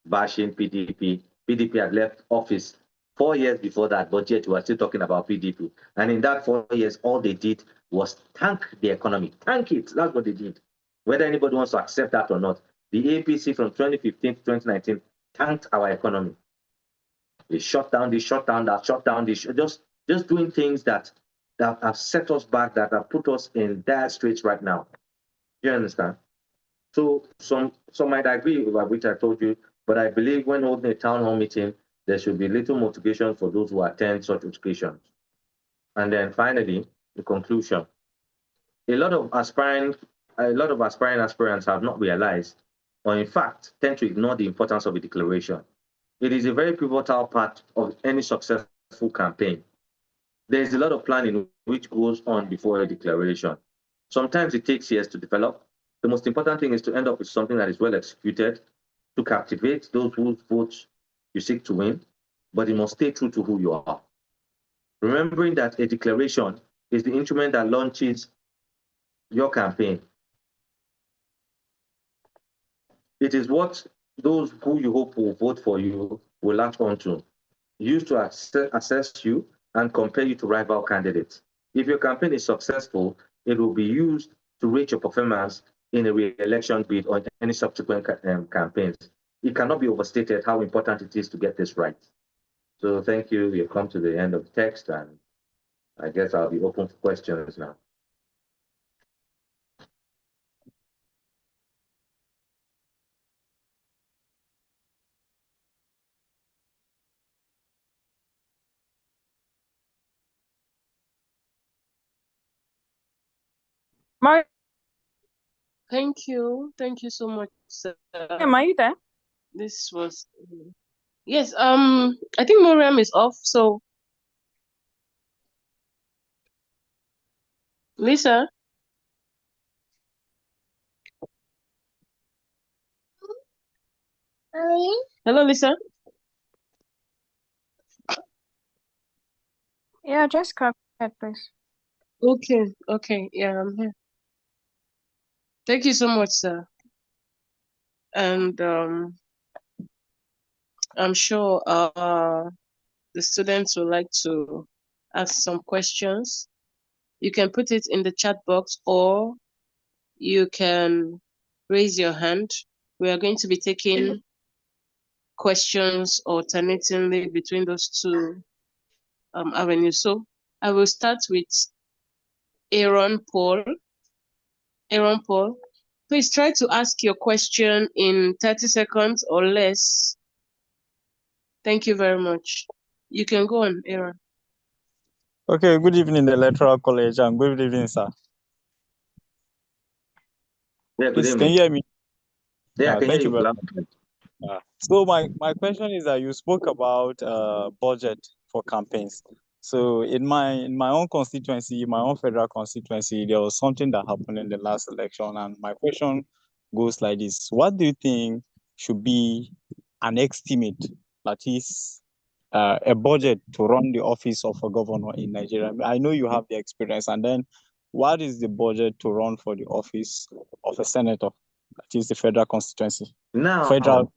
bashing PDP. PDP had left office 4 years before that, but yet we are still talking about PDP. And in that 4 years, all they did was tank the economy. Tank it. That's what they did. Whether anybody wants to accept that or not, the APC from 2015 to 2019 tanked our economy. They shut down this, shut down that, shut down this, just doing things that have set us back, that have put us in dire straits right now. You understand? So some might agree with which I told you, but I believe when holding a town hall meeting, there should be little motivation for those who attend such occasions. And then finally, the conclusion. A lot of aspiring aspirants have not realized, or in fact, tend to ignore the importance of a declaration. It is a very pivotal part of any successful campaign. There is a lot of planning which goes on before a declaration. Sometimes it takes years to develop. The most important thing is to end up with something that is well executed to captivate those whose votes you seek to win, but you must stay true to who you are. Remembering that a declaration is the instrument that launches your campaign. It is what those who you hope will vote for you will latch onto, used to assess you and compare you to rival candidates. If your campaign is successful, it will be used to rate your performance in a re-election bid or any subsequent campaigns. It cannot be overstated how important it is to get this right. So thank you. We've come to the end of the text, and I guess I'll be open for questions now. Mariam, Thank you. Thank you so much, sir. are you there? This was yes. I think Miriam is off, so Lisa? Hello, Lisa? Yeah, just come ahead, please. Okay, yeah, I'm here. Thank you so much, sir. And I'm sure the students would like to ask some questions. You can put it in the chat box or you can raise your hand. We are going to be taking questions alternatingly between those two avenues. So I will start with Aaron Paul. Aaron Paul, please try to ask your question in 30 seconds or less. Thank you very much. You can go on, Aaron. Okay, good evening, the Electoral College, and good evening, sir. Yeah, good Please, evening. can you hear me? Yeah, I can hear thank you you. very much. So my question is that you spoke about budget for campaigns. So in my own constituency, my own federal constituency, there was something that happened in the last election, and my question goes like this: what do you think should be an estimate, that is, a budget to run the office of a governor in Nigeria? I know you have the experience, and then what is the budget to run for the office of a senator, that is the federal constituency? Now, Federal.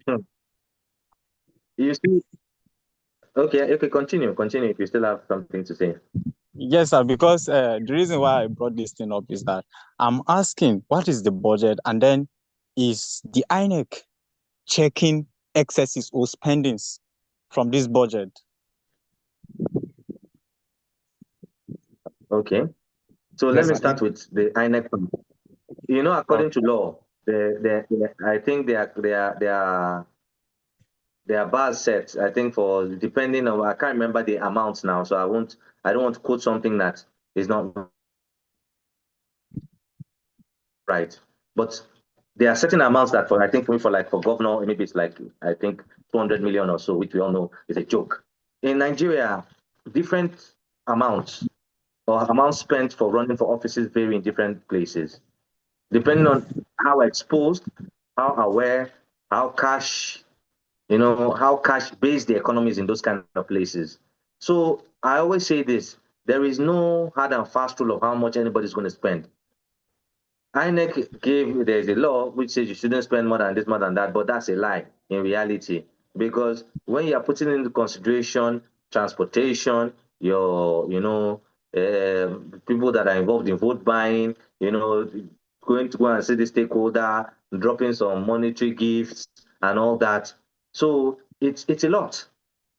you see, okay, continue if you still have something to say. Yes, sir, because the reason why I brought this thing up is that I'm asking what is the budget, and then is the INEC checking excesses or spendings from this budget? Okay, so Yes, let me sir. start with the INEC. You know, according to law, I think there are bars set. I think for depending on, I can't remember the amounts now, so I don't want to quote something that is not right. But there are certain amounts that for, I think for governor, maybe it's like, I think 200 million or so, which we all know is a joke. In Nigeria, different amounts or amounts spent for running for offices vary in different places, depending on how exposed, how aware, how cash, how cash based the economy is in those kind of places. So I always say this: there is no hard and fast rule of how much anybody's going to spend. INEC there's a law which says you shouldn't spend more than this, more than that, but that's a lie in reality. Because when you are putting into consideration transportation, people that are involved in vote buying, going to go and see the stakeholder, dropping some monetary gifts and all that. So it's a lot.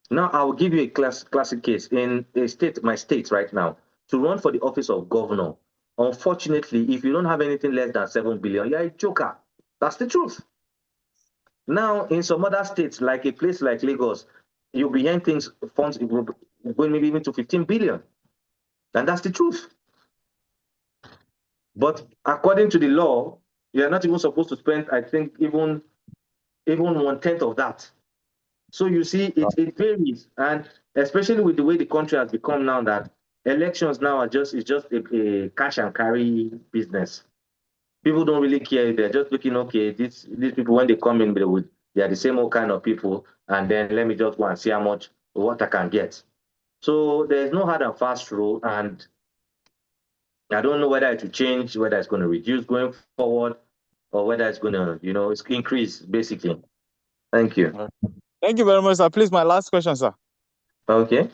Now I will give you a classic case in a state, my state right now, to run for the office of governor. Unfortunately, if you don't have anything less than 7 billion, you're a joker. That's the truth. Now, in some other states, like a place like Lagos, you'll be hearing things, funds going maybe even to 15 billion. And that's the truth. But according to the law, you're not even supposed to spend, I think, even 1/10 of that. So you see, it varies, and especially with the way the country has become now, that elections now are just a cash and carry business. People don't really care. They're just looking, okay, these people, when they come in, they are the same old kind of people, and then let me just go and see what I can get. So there's no hard and fast rule, and I don't know whether it will change, whether it's going to reduce going forward, or whether it's going to, it's increase basically. Thank you. Thank you very much, sir. Please, my last question, sir. Okay.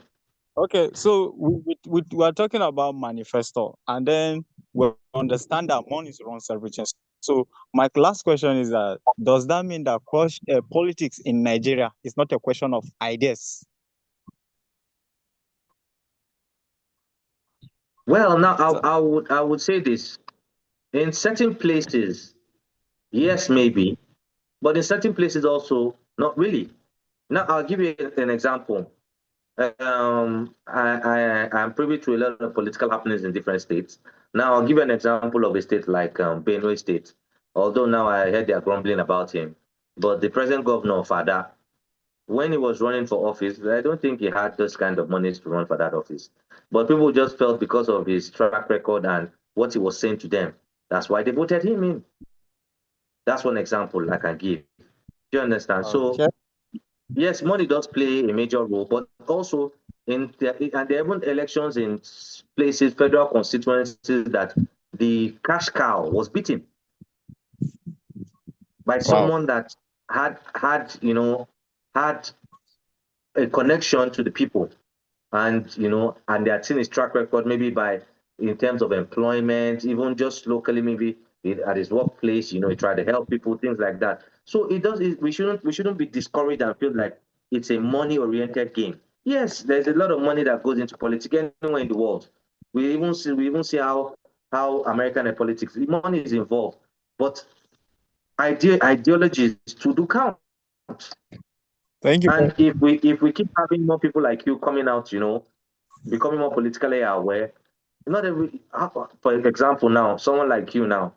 Okay, so we are talking about manifesto, and then we understand that money runs everything. So my last question is that, does that mean that politics in Nigeria is not a question of ideas? Well, now I would say this: in certain places, yes, maybe, but in certain places also, not really. Now I'll give you an example. I'm privy to a lot of political happenings in different states. Now I'll give you an example of a state like Benue State. Although now I heard they are grumbling about him, but the present governor of Ada, when he was running for office, I don't think he had those kind of monies to run for that office. But people just felt because of his track record and what he was saying to them. That's why they voted him in. That's one example I can give. Do you understand? So Okay. yes, money does play a major role, but also and there are even elections in places, federal constituencies that the cash cow was beaten by Wow. someone that had a connection to the people, and they are seen his track record maybe by in terms of employment, even just locally, maybe at his workplace, he tried to help people, things like that. So we shouldn't be discouraged and feel like it's a money-oriented game. Yes, there's a lot of money that goes into politics anywhere in the world. We even see how American politics, the money is involved, but ideologies to do count. Thank you. And if we keep having more people like you coming out, becoming more politically aware, not every for example now, someone like you now,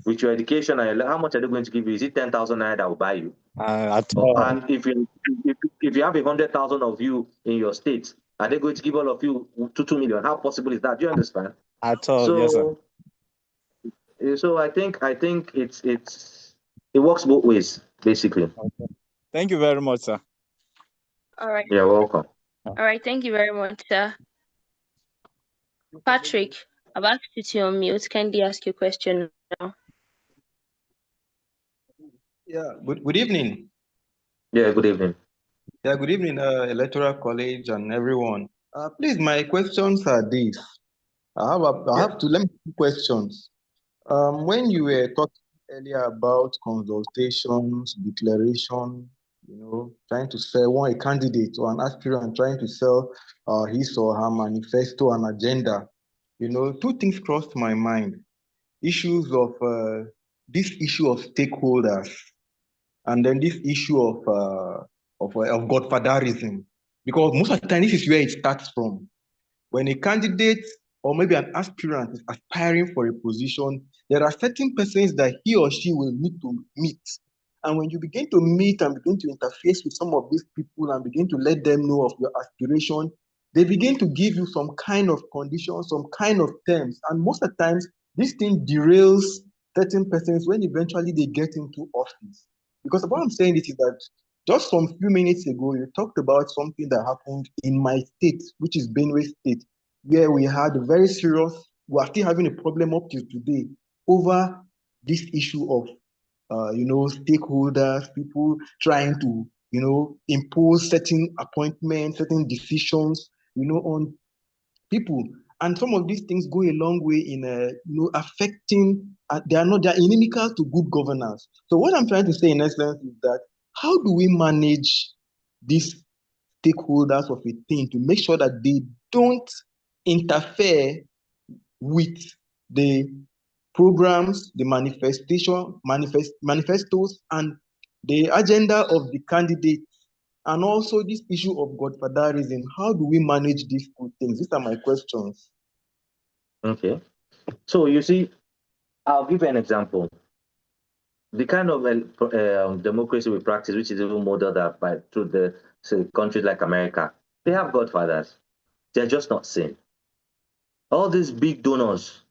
with your education, how much are they going to give you? Is it 10,000 naira that will buy you? At all. And if you have 100,000 of you in your state, are they going to give all of you 2 million? How possible is that? Do you understand? At all. Yes, sir. So I think it works both ways, basically. Thank you very much, sir. All right. You're welcome. All right. Thank you very much, sir. Patrick, I've asked you to unmute. Kindly ask your question now. Yeah, good evening. Yeah, good evening. Yeah, good evening, Electoral College and everyone. Please, my questions are these. I have let me two questions. When you were talking earlier about consultations, declaration, trying to sell a candidate or an aspirant trying to sell his or her manifesto and agenda, two things crossed my mind. Issues of this issue of stakeholders, and then this issue of godfatherism, because most of the time this is where it starts from. When a candidate or maybe an aspirant is aspiring for a position, there are certain persons that he or she will need to meet. And when you begin to meet and begin to interface with some of these people and begin to let them know of your aspiration, they begin to give you some kind of conditions, some kind of terms. And most of the times, this thing derails certain persons when eventually they get into office. Because what I'm saying is that just some few minutes ago, you talked about something that happened in my state, which is Benue State, where we are still having a problem up to today over this issue of, stakeholders, people trying to, impose certain appointments, certain decisions, on people. And some of these things go a long way in, affecting, they are inimical to good governance. So what I'm trying to say in essence is that how do we manage these stakeholders of a thing to make sure that they don't interfere with the programs, the manifestos, and the agenda of the candidate, and also this issue of godfatherism? How do we manage these two things? These are my questions. Okay. So you see, I'll give you an example. The kind of democracy we practice, which is even modeled by through the countries like America, they have godfathers. They're just not seen. All these big donors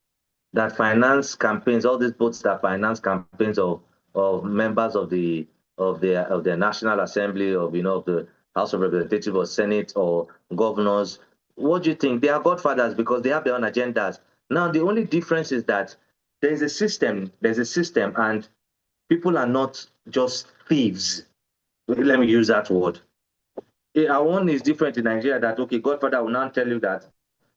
that finance campaigns, all these boats that finance campaigns of members of the National Assembly, of the House of Representatives or Senate or governors. What do you think? They are godfathers because they have their own agendas. Now the only difference is that there's a system, and people are not just thieves. Let me use that word. Our one is different in Nigeria that, okay, Godfather will now tell you that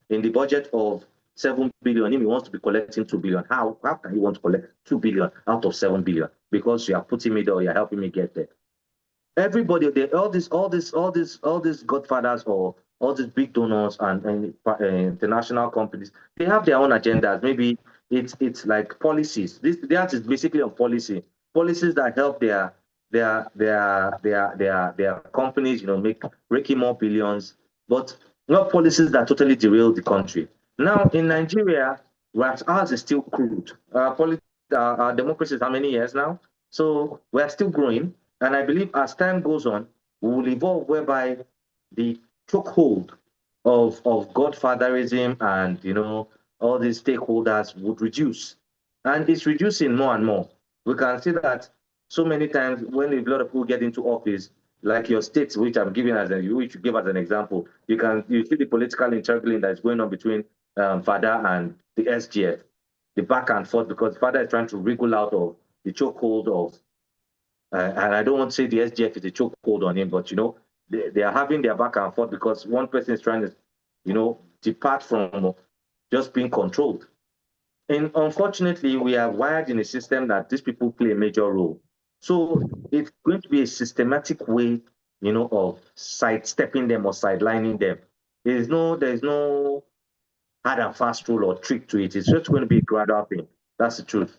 in the budget of 7 billion, he wants to be collecting 2 billion. How can you want to collect 2 billion out of 7 billion? Because you are putting me there or you're helping me get there. Everybody, all these godfathers or all these big donors and international companies, they have their own agendas. Maybe it's like policies. That is basically on policies that help their companies, make raking more billions, but not policies that totally derail the country. Now in Nigeria, ours is still crude. Our democracy is how many years now? So we are still growing. And I believe as time goes on, we will evolve whereby the chokehold of godfatherism and all these stakeholders would reduce. And it's reducing more and more. We can see that so many times when a lot of people get into office, like your states, which I'm giving as which you give as an example, you see the political intermingling that is going on between FADA and the SGF, the back and forth, because FADA is trying to wriggle out of the chokehold of, and I don't want to say the SGF is a chokehold on him, but they are having their back and forth because one person is trying to, depart from just being controlled. And unfortunately, we are wired in a system that these people play a major role. So it's going to be a systematic way, of sidestepping them or sidelining them. There's no hard and fast rule or trick to it. It's just going to be a gradual thing. That's the truth.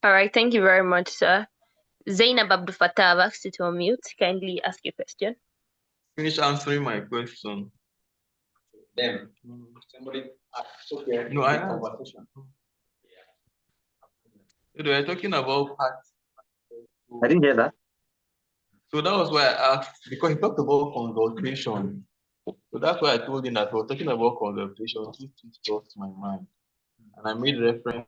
All right, thank you very much, sir. Zainab Abdul Fattah asked you to unmute. Kindly ask your question. Finish answering my question. Them. Somebody okay. No, I conversation. They were talking about parts. I didn't hear that. So that was why I asked, because he talked about consultation. So that's why I told him that we were talking about consultation, which crossed my mind. And I made reference.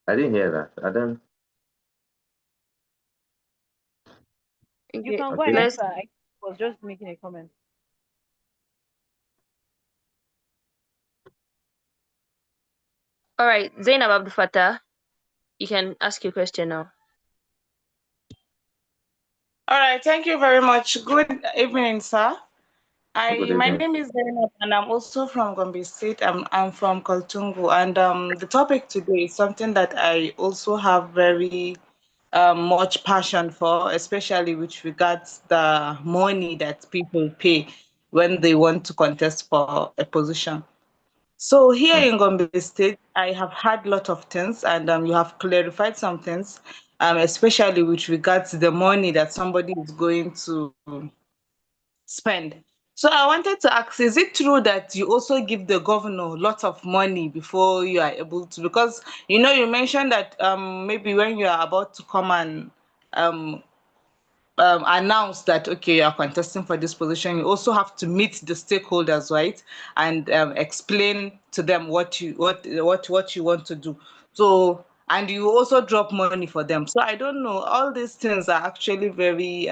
I didn't hear that. I don't. You can Okay. go ahead, sir. I was just making a comment. All right, Zainab Abdul Fattah, you can ask your question now. All right, thank you very much. Good evening, sir. Good My evening. name is Zainab, and I'm also from Gombe State. I'm from Kaltungu, and the topic today is something that I also have very much passion for, especially with regards the money that people pay when they want to contest for a position. So here in Gombe State, I have had a lot of things, and you have clarified some things, especially with regards to the money that somebody is going to spend. So I wanted to ask, is it true that you also give the governor a lot of money before you are able to? Because you mentioned that maybe when you are about to come and um, announce that okay, you are contesting for this position, you also have to meet the stakeholders, right, and explain to them what you want to do. So, and you also drop money for them. So I don't know, all these things are actually very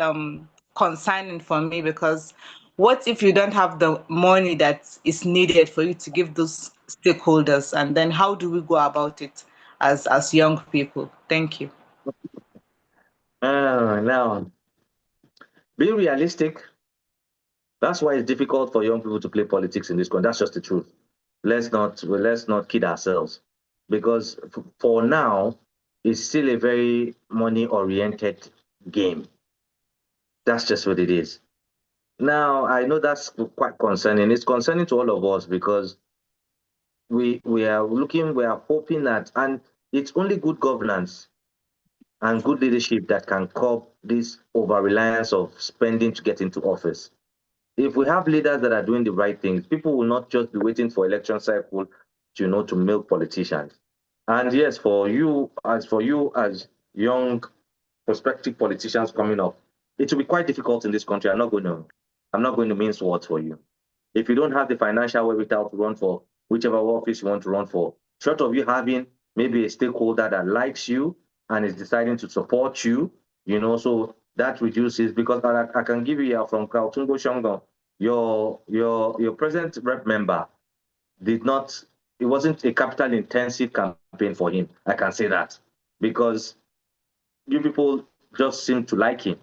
concerning for me, because what if you don't have the money that is needed for you to give those stakeholders, and then how do we go about it as young people? Thank you. Now, being realistic, that's why it's difficult for young people to play politics in this country. That's just the truth. Let's not kid ourselves, because for now, it's still a very money-oriented game. That's just what it is. Now, I know that's quite concerning. It's concerning to all of us because we are hoping that, and it's only good governance and good leadership that can curb this over-reliance of spending to get into office. If we have leaders that are doing the right things, people will not just be waiting for election cycle to milk politicians. And yes, for you as young prospective politicians coming up, it will be quite difficult in this country. I'm not going to mince words for you. If you don't have the financial wherewithal to run for whichever office you want to run for, short of you having maybe a stakeholder that likes you and is deciding to support you, so that reduces, because I can give you here from Kautungo Shango, your present rep member did not, it wasn't a capital intensive campaign for him. I can say that because you people just seem to like him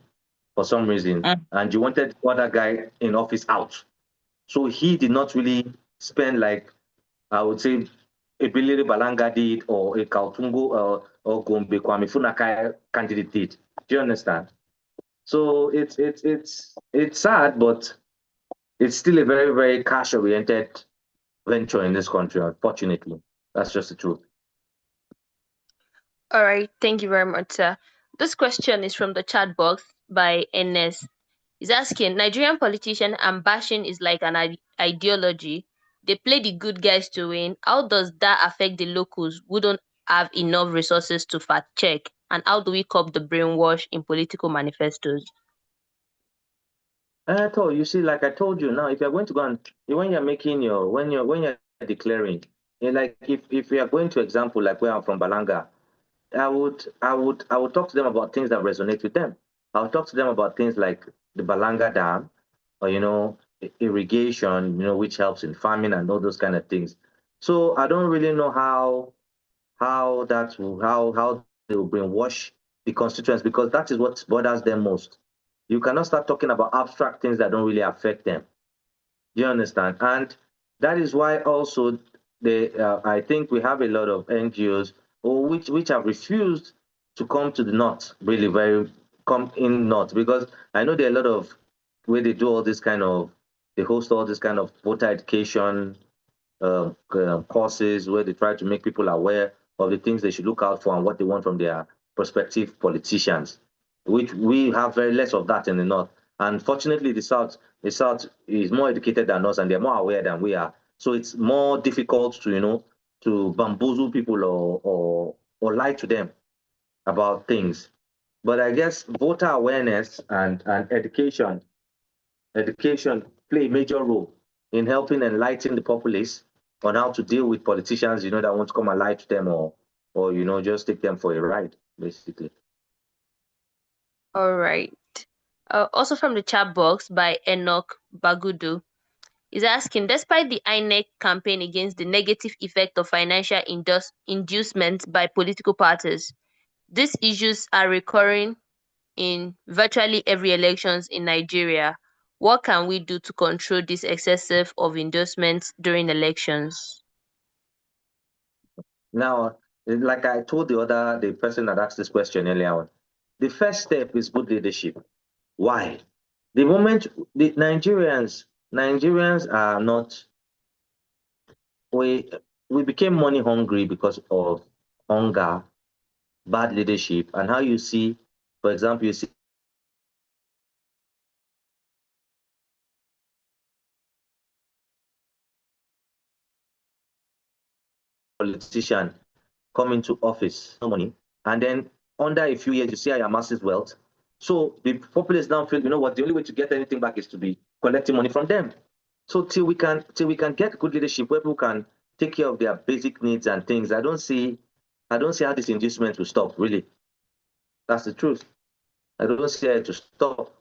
for some reason, and you wanted the other guy in office out. So he did not really spend, like, I would say, a Billy Balanga did, or a Kautungo or Gombe Kwame Funakai candidate did. Do you understand? So it's sad, but it's still a very, very cash oriented venture in this country, unfortunately. That's just the truth. All right, thank you very much, sir. This question is from the chat box by NS. He's asking, Nigerian politician and bashing is like an ideology. They play the good guys to win. How does that affect the locals who don't have enough resources to fact check? And how do we curb the brainwash in political manifestos? At all. You see, like I told you now, if you're going to go and when you're making your when you're declaring, like if we are going to example like where I'm from Balanga, I would talk to them about things that resonate with them. I would talk to them about things like the Balanga Dam, or irrigation, which helps in farming and all those kind of things. So I don't really know how they will brainwash the constituents, because that is what bothers them most. You cannot start talking about abstract things that don't really affect them. Do you understand? And that is why also I think we have a lot of NGOs or which have refused to come to the north, really very come in north, because I know there are a lot of where they do all this kind of they host all this kind of voter education courses where they try to make people aware of the things they should look out for and what they want from their prospective politicians, which we have very less of that in the north. Unfortunately, the south is more educated than us and they're more aware than we are. So it's more difficult to to bamboozle people or lie to them about things. But I guess voter awareness and education play a major role in helping enlighten the populace on how to deal with politicians, that want to come and lie to them or just take them for a ride, basically. All right. Also from the chat box by Enoch Bagudu is asking, despite the INEC campaign against the negative effect of financial inducement by political parties, these issues are recurring in virtually every elections in Nigeria. What can we do to control this excessive of endorsements during elections? Now, like I told the person that asked this question earlier on, the first step is good leadership. Why? The moment the Nigerians are not, we we became money hungry because of hunger, bad leadership, and how you see, for example, you see politician come into office, no money, and then under a few years you see how he amasses wealth. So the populace now feel, you know what, the only way to get anything back is to be collecting money from them. So till we can get good leadership where people can take care of their basic needs and things, I don't see how this inducement will stop, really. That's the truth. I don't see it to stop.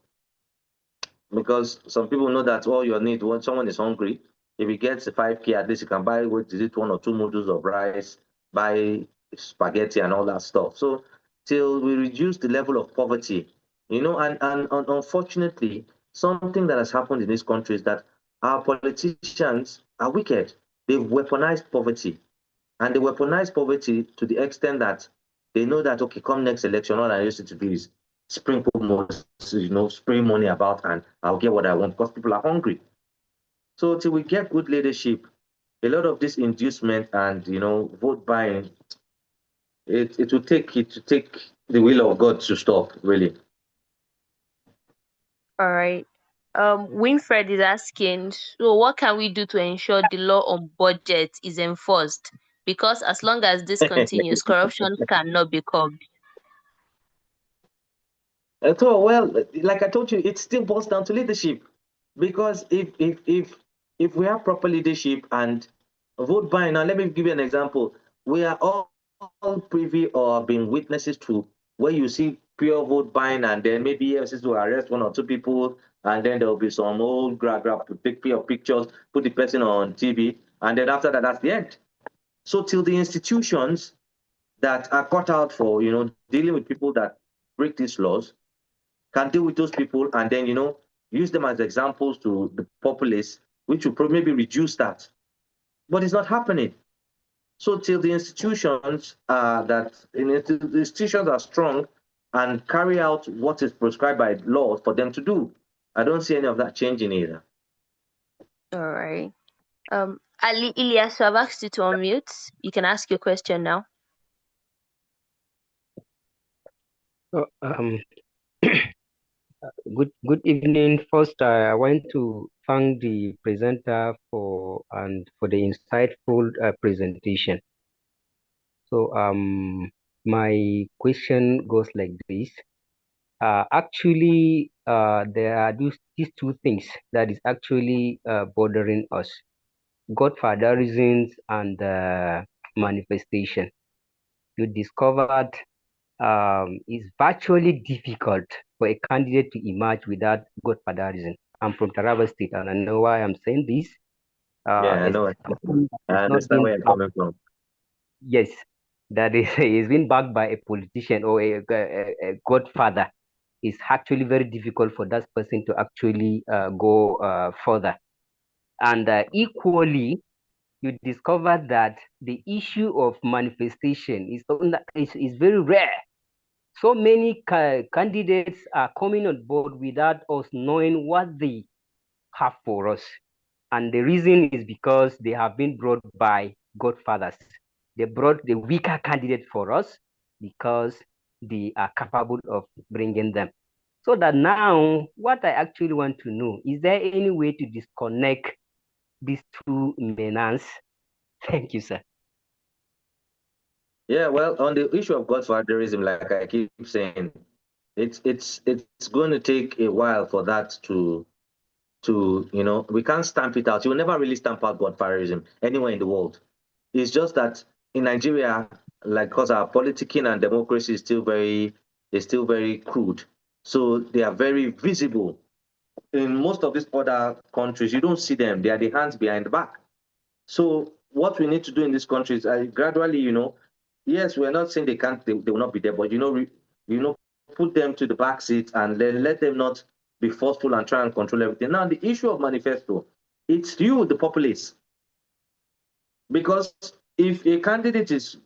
Because some people know that all your need when someone is hungry, if he gets a 5K, at least you can buy what is it, one or two noodles of rice, buy spaghetti and all that stuff. So till we reduce the level of poverty, and unfortunately, something that has happened in this country is that our politicians are wicked. They've weaponized poverty, and they weaponize poverty to the extent that they know that, okay, come next election, all I used to do is sprinkle more, spray money about, and I'll get what I want because people are hungry. So till we get good leadership, a lot of this inducement and vote buying, it will take the will of God to stop, really. All right. Winfred is asking, so what can we do to ensure the law on budget is enforced? Because as long as this continues, corruption cannot be curbed. So, well, like I told you, it still boils down to leadership. Because if we have proper leadership and vote buying, now let me give you an example. We are all privy or been witnesses to where you see pure vote buying, and then maybe EFCC will arrest one or two people, and then there will be some old grab to take pictures, put the person on TV, and then after that, that's the end. So till the institutions that are cut out for dealing with people that break these laws can deal with those people and then use them as examples to the populace, which will probably maybe reduce that. But it's not happening. So till the institutions the institutions are strong and carry out what is prescribed by law for them to do, I don't see any of that changing either. All right. Ali Ilyas, I've asked you to unmute. You can ask your question now. So, good evening. First, I want to thank the presenter for the insightful presentation. So, my question goes like this: actually, there are these two things that is actually bothering us: Godfatherism and manifestation. You discovered it's virtually difficult for a candidate to emerge without Godfatherism. I'm from Taraba State, and I know why I'm saying this. Yeah, I It's know. something that I is not understand being where you're backed. coming from. Yes, that is been backed by a politician or a godfather. It's actually very difficult for that person to actually go further. And equally, you discover that the issue of manifestation is something that is very rare. So many candidates are coming on board without us knowing what they have for us. And the reason is because they have been brought by godfathers. They brought the weaker candidate for us because they are capable of bringing them. So that now, what I actually want to know, is there any way to disconnect these two menace? Thank you, sir. Yeah, well, on the issue of godfatherism, like I keep saying, it's going to take a while for that to we can't stamp it out. You will never really stamp out godfatherism anywhere in the world. It's just that in Nigeria, like because our politicking and democracy is still very crude, so they are very visible. In most of these other countries, you don't see them. They are the hands behind the back. So what we need to do in these countries, gradually, yes, we're not saying they will not be there, but put them to the back seat and then let them not be forceful and try and control everything. Now, the issue of manifesto, it's you, the populace, because if a candidate is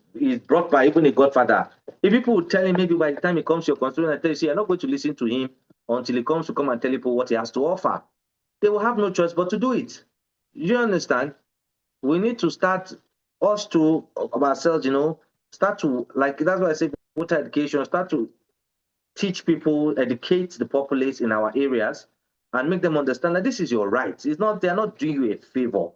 brought by even a godfather, if people would tell him maybe by the time he comes to your constituency and tell you, see, you're not going to listen to him until he comes to come and tell people what he has to offer, they will have no choice but to do it. You understand? We need to start us to of ourselves, start to like that's why I say voter education, start to teach people, educate the populace in our areas, and make them understand that this is your right. It's not they're not doing you a favor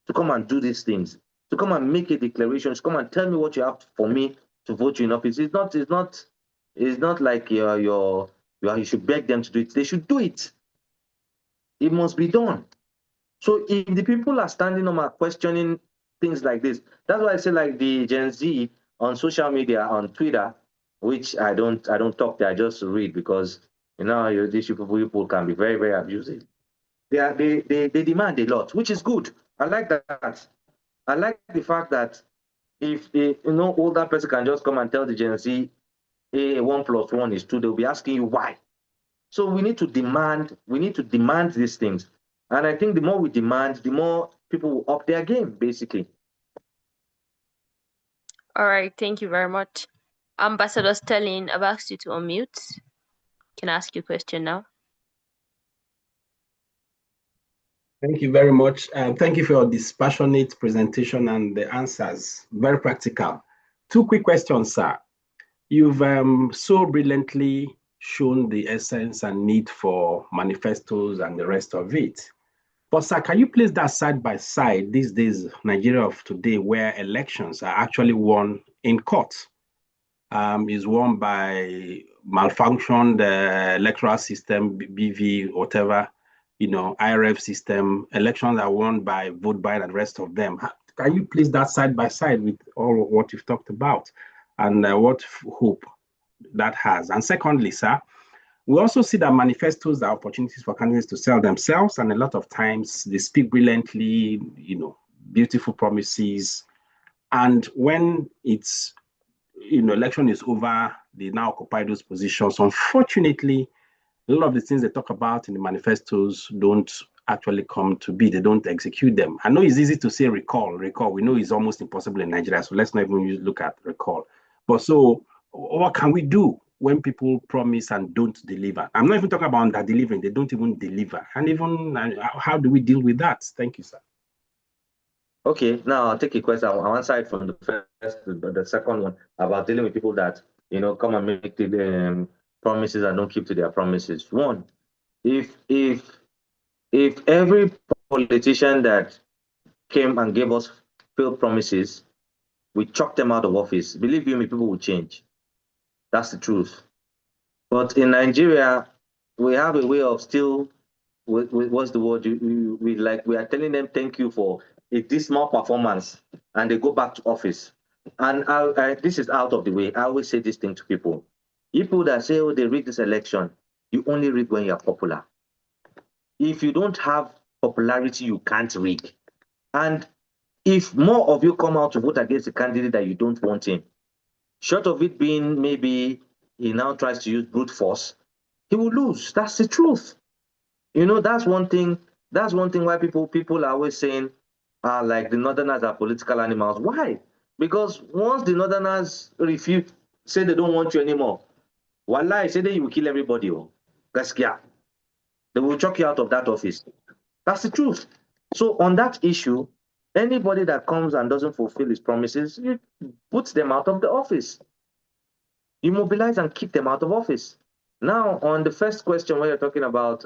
to come and do these things, to come and make a declaration, to come and tell me what you have for me to vote you in office. It's not like you should beg them to do it. They should do it. It must be done. So if the people are standing up and questioning things like this, that's why I say like the Gen Z on social media, on Twitter, which I don't talk there, I just read because these people can be very, very abusive. They demand a lot, which is good. I like that. I like the fact that if older person can just come and tell the Gen Z, hey, 1 + 1 is 2, they'll be asking you why. So we need to demand these things. And I think the more we demand, the more people will up their game, basically. All right, thank you very much. Ambassador Sterling, I've asked you to unmute. Can I ask you a question now? Thank you very much. Thank you for your dispassionate presentation and the answers. Very practical. 2 quick questions, sir. You've so brilliantly shown the essence and need for manifestos and the rest of it. But sir, can you place that side by side these days, Nigeria of today, where elections are actually won in court, is won by malfunctioned electoral system, BV, whatever, IRF system. Elections are won by vote buying and the rest of them. Can you place that side by side with all of what you've talked about, and what hope that has? And secondly, sir, we also see that manifestos are opportunities for candidates to sell themselves, and a lot of times they speak brilliantly, beautiful promises. And when it's, election is over, they now occupy those positions. Unfortunately, a lot of the things they talk about in the manifestos don't actually come to be. They don't execute them. I know it's easy to say recall. We know it's almost impossible in Nigeria, so let's not even look at recall. But so what can we do when people promise and don't deliver? I'm not even talking about under delivering. They don't even deliver. And even how do we deal with that? Thank you, sir. Okay, now I'll take a question. I'll answer it from the first to the second one about dealing with people that come and make the promises and don't keep to their promises. One, if every politician that came and gave us failed promises, we chucked them out of office, believe you me, people will change. That's the truth. But in Nigeria, we have a way of still, what's the word? We are telling them thank you for a dismal performance, and they go back to office. And this is out of the way. I always say this thing to people. People that say, oh, they rig this election, you only rig when you're popular. If you don't have popularity, you can't rig. And if more of you come out to vote against a candidate that you don't want in, short of it being maybe he now tries to use brute force, he will lose. That's the truth. You know, that's one thing. That's one thing why people are always saying, like the Northerners are political animals. Why? Because once the Northerners refuse, say they don't want you anymore, wallahi, say that you will kill everybody. Oh, gaskiya. They will chuck you out of that office. That's the truth. So on that issue, anybody that comes and doesn't fulfill his promises, you put them out of the office. You mobilize and keep them out of office. Now, on the first question, where you're talking about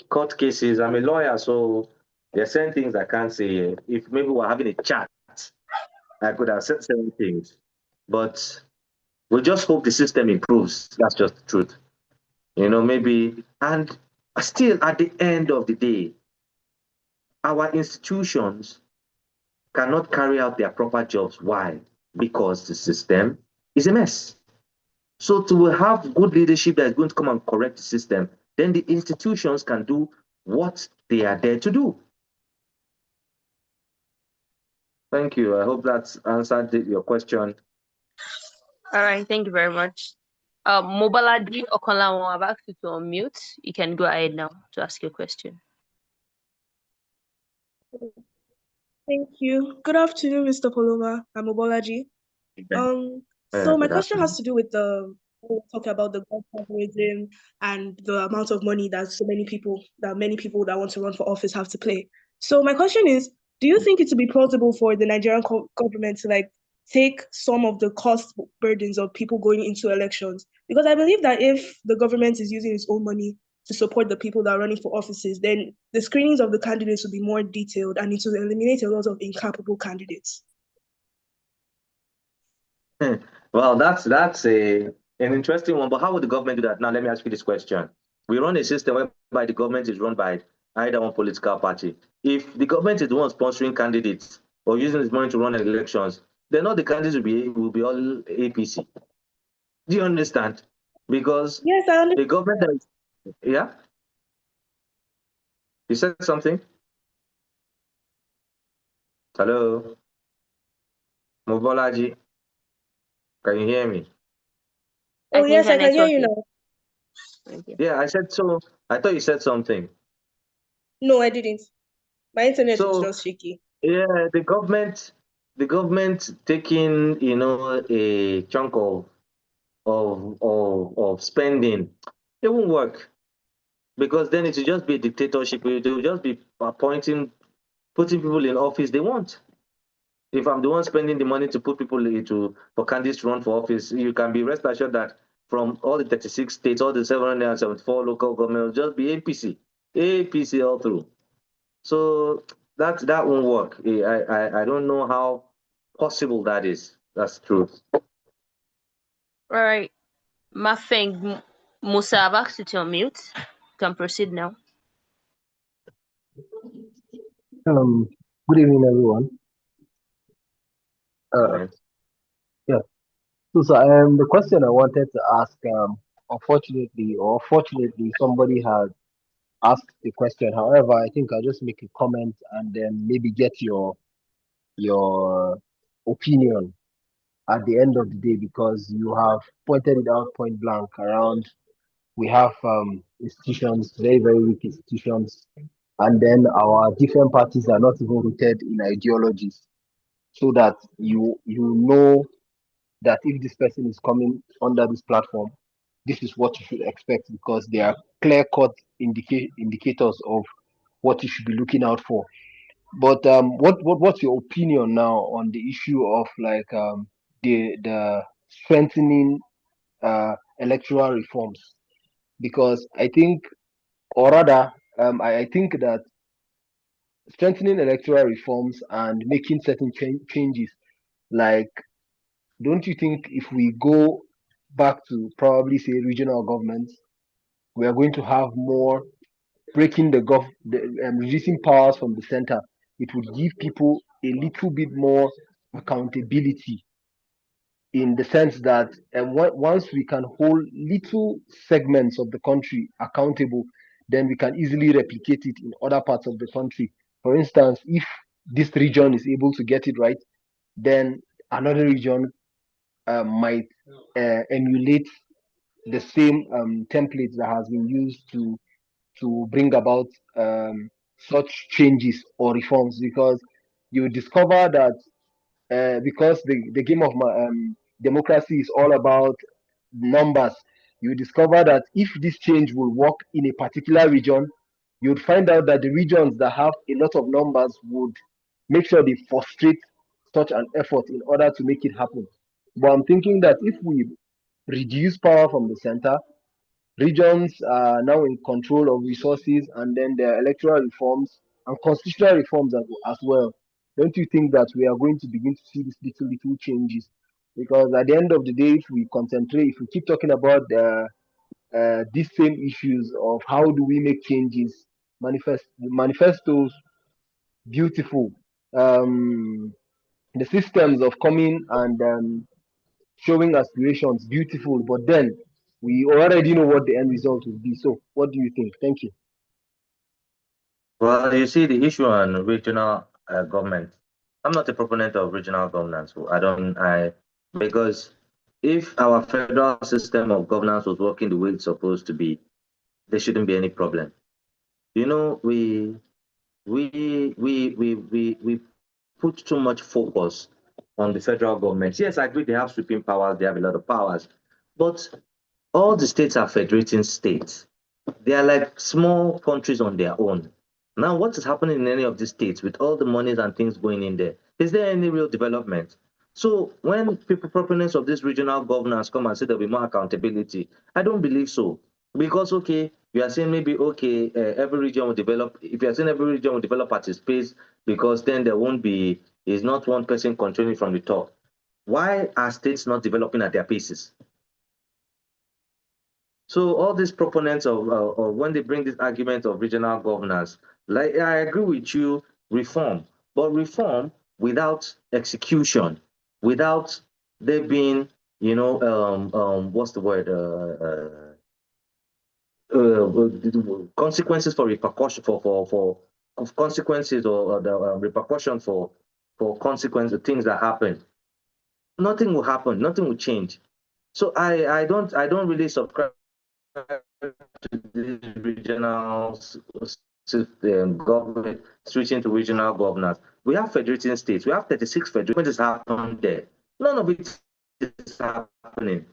court cases, I'm a lawyer, so there are certain things I can't say. If maybe we're having a chat, I could have said certain things. But we just hope the system improves. That's just the truth. You know, maybe, and still at the end of the day, our institutions cannot carry out their proper jobs. Why? Because the system is a mess. So to have good leadership that is going to come and correct the system, then the institutions can do what they are there to do. Thank you. I hope that's answered your question. All right, thank you very much. Mobaladi Okonlawon, I've asked you to unmute. You can go ahead now to ask your question. Thank you. Good afternoon, Mr. Poloma. I'm Obolaji. So my question has to do with we're talking about the godfatherism and the amount of money that many people that want to run for office have to pay. So my question is, do you think it would be plausible for the Nigerian government to take some of the cost burdens of people going into elections? Because I believe that if the government is using its own money to support the people that are running for offices, then the screenings of the candidates will be more detailed and it will eliminate a lot of incapable candidates. Well, that's an interesting one. But how would the government do that? Now, let me ask you this question. We run a system whereby the government is run by either one political party. If the government is the one sponsoring candidates or using its money to run elections, then all the candidates will be all APC. Do you understand? Because yes, I understand. the government that is, yeah? You said something? Hello? Mobolaji, can you hear me? Oh, yes, I can hear you now. Yeah, I said so. I thought you said something. No, I didn't. My internet is just shaky. Yeah, the government taking, a chunk of spending, it won't work because then it will just be a dictatorship. They will just be putting people in office they want. If I'm the one spending the money to put people for candidates to run for office, you can be rest assured that from all the 36 states, all the 774 local governments, will just be APC all through. So that won't work. I don't know how possible that is. That's true. All right. Mafeng Musa, I've asked you to unmute. You can proceed now. Good evening, everyone. Yeah. So the question I wanted to ask, unfortunately or fortunately, somebody had asked the question. However, I think I'll just make a comment and then maybe get your opinion at the end of the day, because you have pointed it out point blank around. We have institutions, very, very weak institutions, and then our different parties are not even rooted in ideologies, so that you know that if this person is coming under this platform, this is what you should expect, because there are clear-cut indicators of what you should be looking out for. But what's your opinion now on the issue of the strengthening electoral reforms? Because I think, or rather, I think that strengthening electoral reforms and making certain changes, like, don't you think if we go back to probably say regional governments. We are going to have more breaking reducing powers from the center. It would give people a little bit more accountability in the sense that once we can hold little segments of the country accountable, then we can easily replicate it in other parts of the country. For instance, if this region is able to get it right, then another region might emulate the same template that has been used to bring about such changes or reforms, because you discover that because the game of democracy is all about numbers. You discover that if this change will work in a particular region, you'd find out that the regions that have a lot of numbers would make sure they frustrate such an effort in order to make it happen. But I'm thinking that if we reduce power from the center, regions are now in control of resources, and then there are electoral reforms and constitutional reforms as well. Don't you think that we are going to begin to see these little changes? Because at the end of the day, if we concentrate, if we keep talking about these same issues of how do we make changes, manifestos, beautiful, um, the systems of coming and showing aspirations, beautiful, but then we already know what the end result will be. So, what do you think? Thank you. Well, you see, the issue on regional government, I'm not a proponent of regional governance. I don't, I, because if our federal system of governance was working the way it's supposed to be, there shouldn't be any problem. You know, we put too much focus on the federal government. Yes, I agree they have sweeping powers, they have a lot of powers, but all the states are federating states. They are like small countries on their own. Now, what is happening in any of these states with all the monies and things going in there? Is there any real development? So when people proponents of this regional governance come and say there'll be more accountability, I don't believe so. Because okay, you are saying maybe okay, every region will develop. If you are saying every region will develop at its pace, because then there won't be is not one person controlling from the top. Why are states not developing at their paces? So all these proponents of when they bring this argument of regional governance, like I agree with you, reform, but reform without execution, without there being, what's the word, consequences for repercussion for of consequences or the repercussion for consequences, things that happen. Nothing will happen. Nothing will change. So I don't really subscribe to the regional system, government switching to regional governance. We have federating states. We have 36 federations happening there. None of it is happening.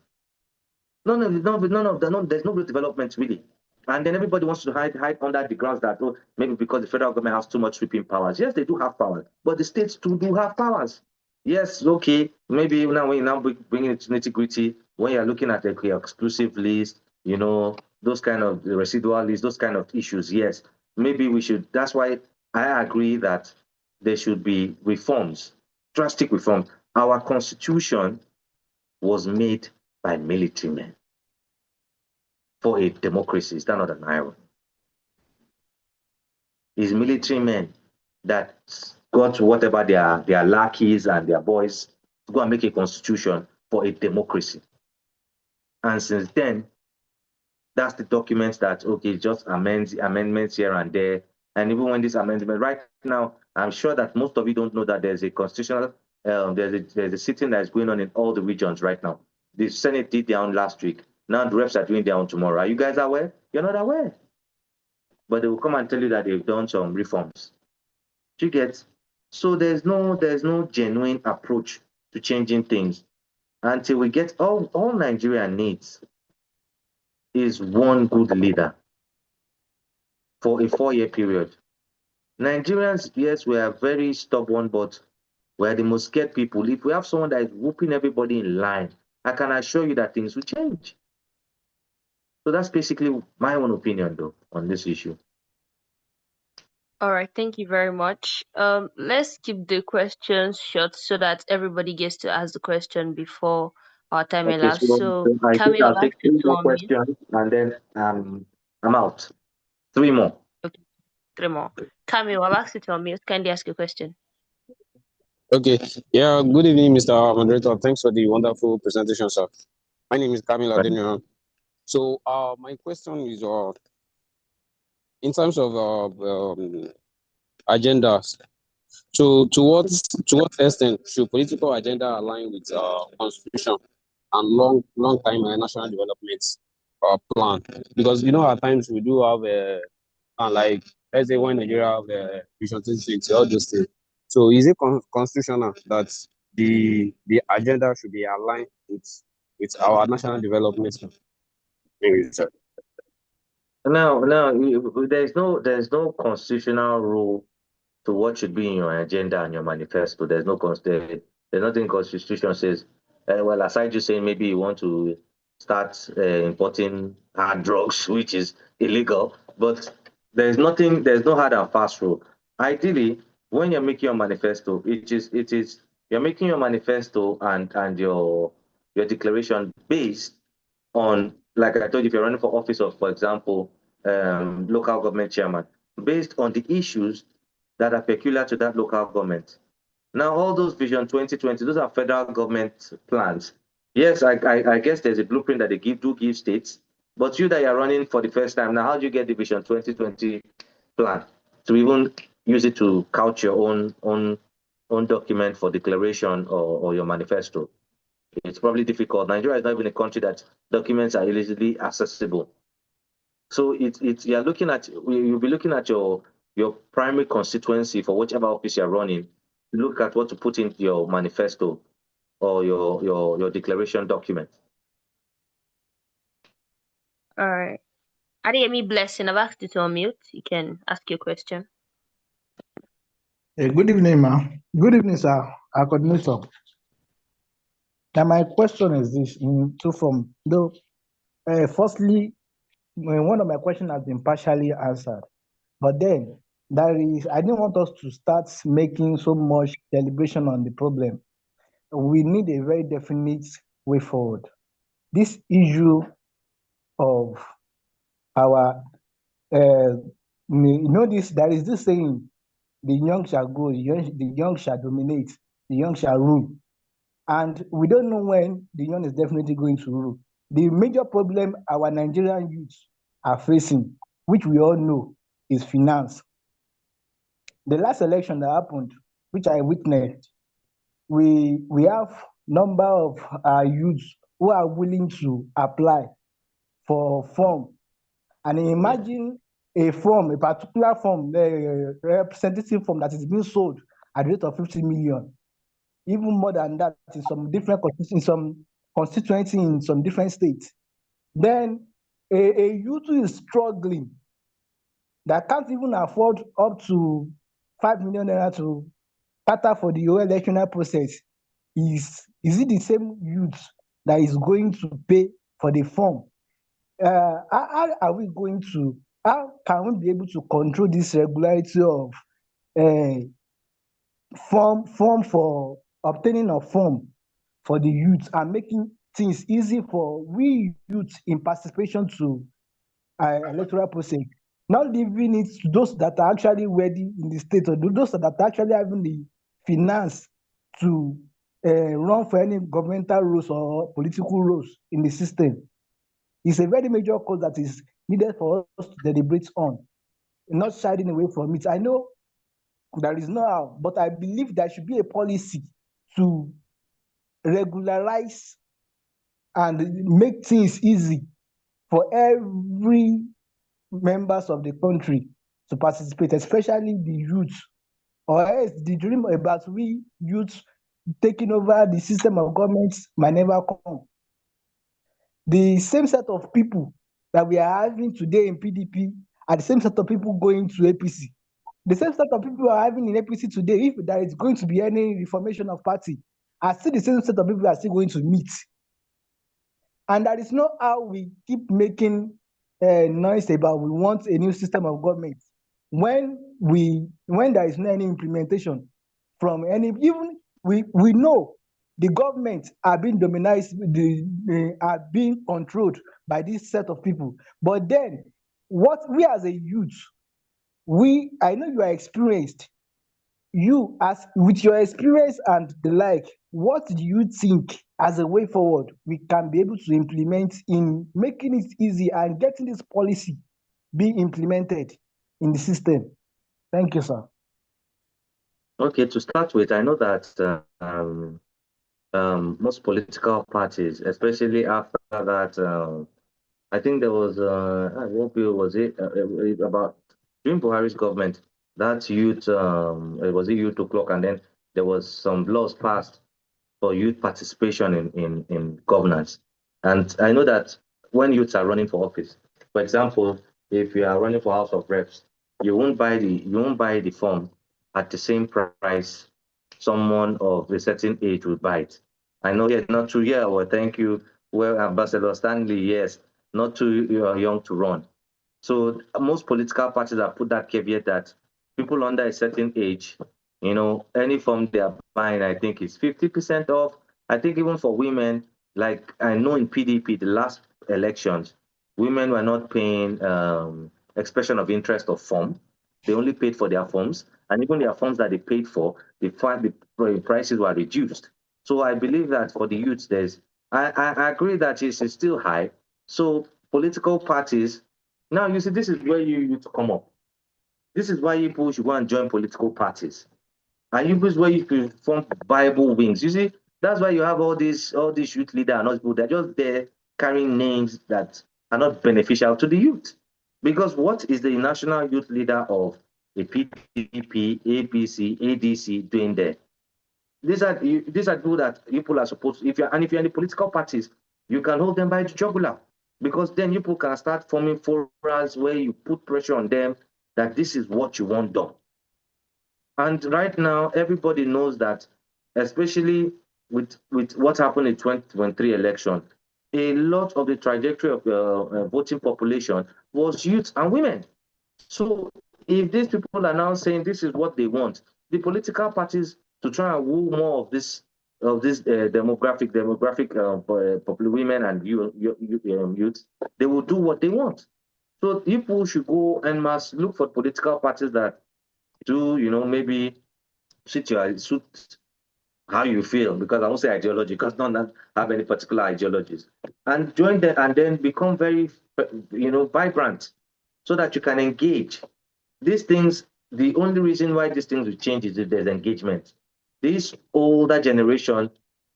There's no real development really. And then everybody wants to hide under the grounds that, oh, maybe because the federal government has too much sweeping powers. Yes, they do have powers, but the states too do have powers. Yes, okay, maybe now when you now bring it to nitty-gritty, when you're looking at the exclusive list, those kind of residual lists, those kind of issues, yes, maybe we should. That's why I agree that there should be reforms, drastic reforms. Our constitution was made by military men for a democracy. Is that not an irony? It's military men that got whatever their lackeys and their boys to go and make a constitution for a democracy. And since then, that's the document that, okay, just amendments here and there. And even when this amendment, right now, I'm sure that most of you don't know that there's a constitutional, there's a sitting that is going on in all the regions right now. The Senate did their own last week. Now the reps are doing their own tomorrow. Are you guys aware? You're not aware. But they will come and tell you that they've done some reforms. Do you get? So there's no genuine approach to changing things until we get all Nigeria needs is one good leader for a 4-year period. Nigerians, yes, we are very stubborn, but we are the most scared people. If we have someone that is whooping everybody in line, I can assure you that things will change. So that's basically my own opinion, though, on this issue. All right, thank you very much. Let's keep the questions short so that everybody gets to ask the question before our time Okay, elapsed. so So I think Camille, I'll I've take asked you three to more unmute. questions and then I'm out. Three more. Okay, three more. Camille, I've asked you to unmute. Kindly ask your question. Okay. Yeah. Good evening, Mr. Moderator. Thanks for the wonderful presentation, sir. My name is Camila Adeniran. So, my question is, in terms of agendas, so to what extent should political agenda align with constitution and long time national development plan? Because at times we do have like, let's say when Nigeria have Vision 2060, all those things. So is it constitutional that the agenda should be aligned with our national development? Maybe, sir. Now, there's no constitutional rule to what should be in your agenda and your manifesto. There's nothing constitution says. Well, aside you saying maybe you want to start importing hard drugs, which is illegal, but there's no hard and fast rule. Ideally, when you're making your manifesto, it is you're making your manifesto and your declaration based on, like I told you, if you're running for office of, for example, local government chairman, based on the issues that are peculiar to that local government. Now, all those Vision 2020, those are federal government plans. Yes, I guess there's a blueprint that they give states, but you that are running for the first time, now how do you get the Vision 2020 plan to even use it to couch your own document for declaration or your manifesto? It's probably difficult. Nigeria is not even a country that documents are easily accessible. So you'll be looking at your primary constituency for whichever office you're running. Look at what to put in your manifesto or your declaration document. All right. Adeyemi Blessing, I've asked you to unmute. You can ask your question. Good evening, ma'am. Good evening, sir. Our coordinator. Now, my question is this in two forms. Though, firstly, one of my questions has been partially answered, but then I didn't want us to start making so much deliberation on the problem. We need a very definite way forward. This issue of our, there is this saying, the young shall go, the young shall dominate, the young shall rule. And we don't know when the young is definitely going to rule. The major problem our Nigerian youths are facing, which we all know, is finance. The last election that happened, which I witnessed, we have number of our youths who are willing to apply for form. And imagine a particular form, the representative form that is being sold at the rate of 50 million. Even more than that in some constituency in some different states. Then a youth who is struggling, that can't even afford up to 5 million naira to cater for the whole electoral process, is it the same youth that is going to pay for the form? How can we be able to control this regularity of form for obtaining a form for the youth and making things easy for we youth in participation to electoral process, not leaving it to those that are actually ready in the state or those that are actually having the finance to run for any governmental roles or political roles in the system. It's a very major cause that is needed for us to deliberate on, not shining away from it. I know there is no how, but I believe there should be a policy to regularize and make things easy for every members of the country to participate, especially the youth, or else the dream about we youth taking over the system of government might never come. The same set of people that we are having today in PDP are the same set of people going to APC. The same set of people we are having in APC today, if there is going to be any reformation of party, are still the same set of people who are still going to meet. And that is not how we keep making noise about we want a new system of government when there is no any implementation from any, even we know The government are being dominated, they are being controlled by this set of people. But then, what we as a youth, I know you are experienced. You, as with your experience and the like, what do you think as a way forward we can be able to implement in making it easy and getting this policy being implemented in the system? Thank you, sir. Okay, to start with, I know that most political parties, especially after that, I think there was what bill was it about during Buhari's government? That youth, it was a youth o'clock, and then there was some laws passed for youth participation in governance. And I know that when youths are running for office, for example, if you are running for House of Reps, you won't buy the form at the same price someone of a certain age would buy it. I know, yes, not too young. Well, thank you. Well, Ambassador Stanley, yes, not too young to run. So most political parties have put that caveat that people under a certain age, any form they are buying, I think is 50% off. I think even for women, like I know in PDP, the last elections, women were not paying expression of interest of form. They only paid for their forms, and even their forms that they paid for, the prices were reduced. So I believe that for the youths, I agree that it's still high. So political parties now, you see, this is where you need to come up. This is why people should go and join political parties. And you is where you can form viable wings. You see, that's why you have all these youth leaders and all people. They're just there carrying names that are not beneficial to the youth. Because what is the national youth leader of a PDP, APC, ADC doing there? These are people that people are supposed to, if you're in the political parties, you can hold them by the jugular, because then people can start forming forums where you put pressure on them that this is what you want done. And right now, everybody knows that, especially with what happened in 2023 election, a lot of the trajectory of the voting population was youth and women. So if these people are now saying this is what they want, the political parties to try and woo more of this demographic popular women and youth, they will do what they want. So people should go and must look for political parties that do, maybe suit how you feel, because I won't say ideology, because none have any particular ideologies, and join them and then become very, vibrant, so that you can engage. These things, the only reason why these things will change is if there's engagement. This older generation,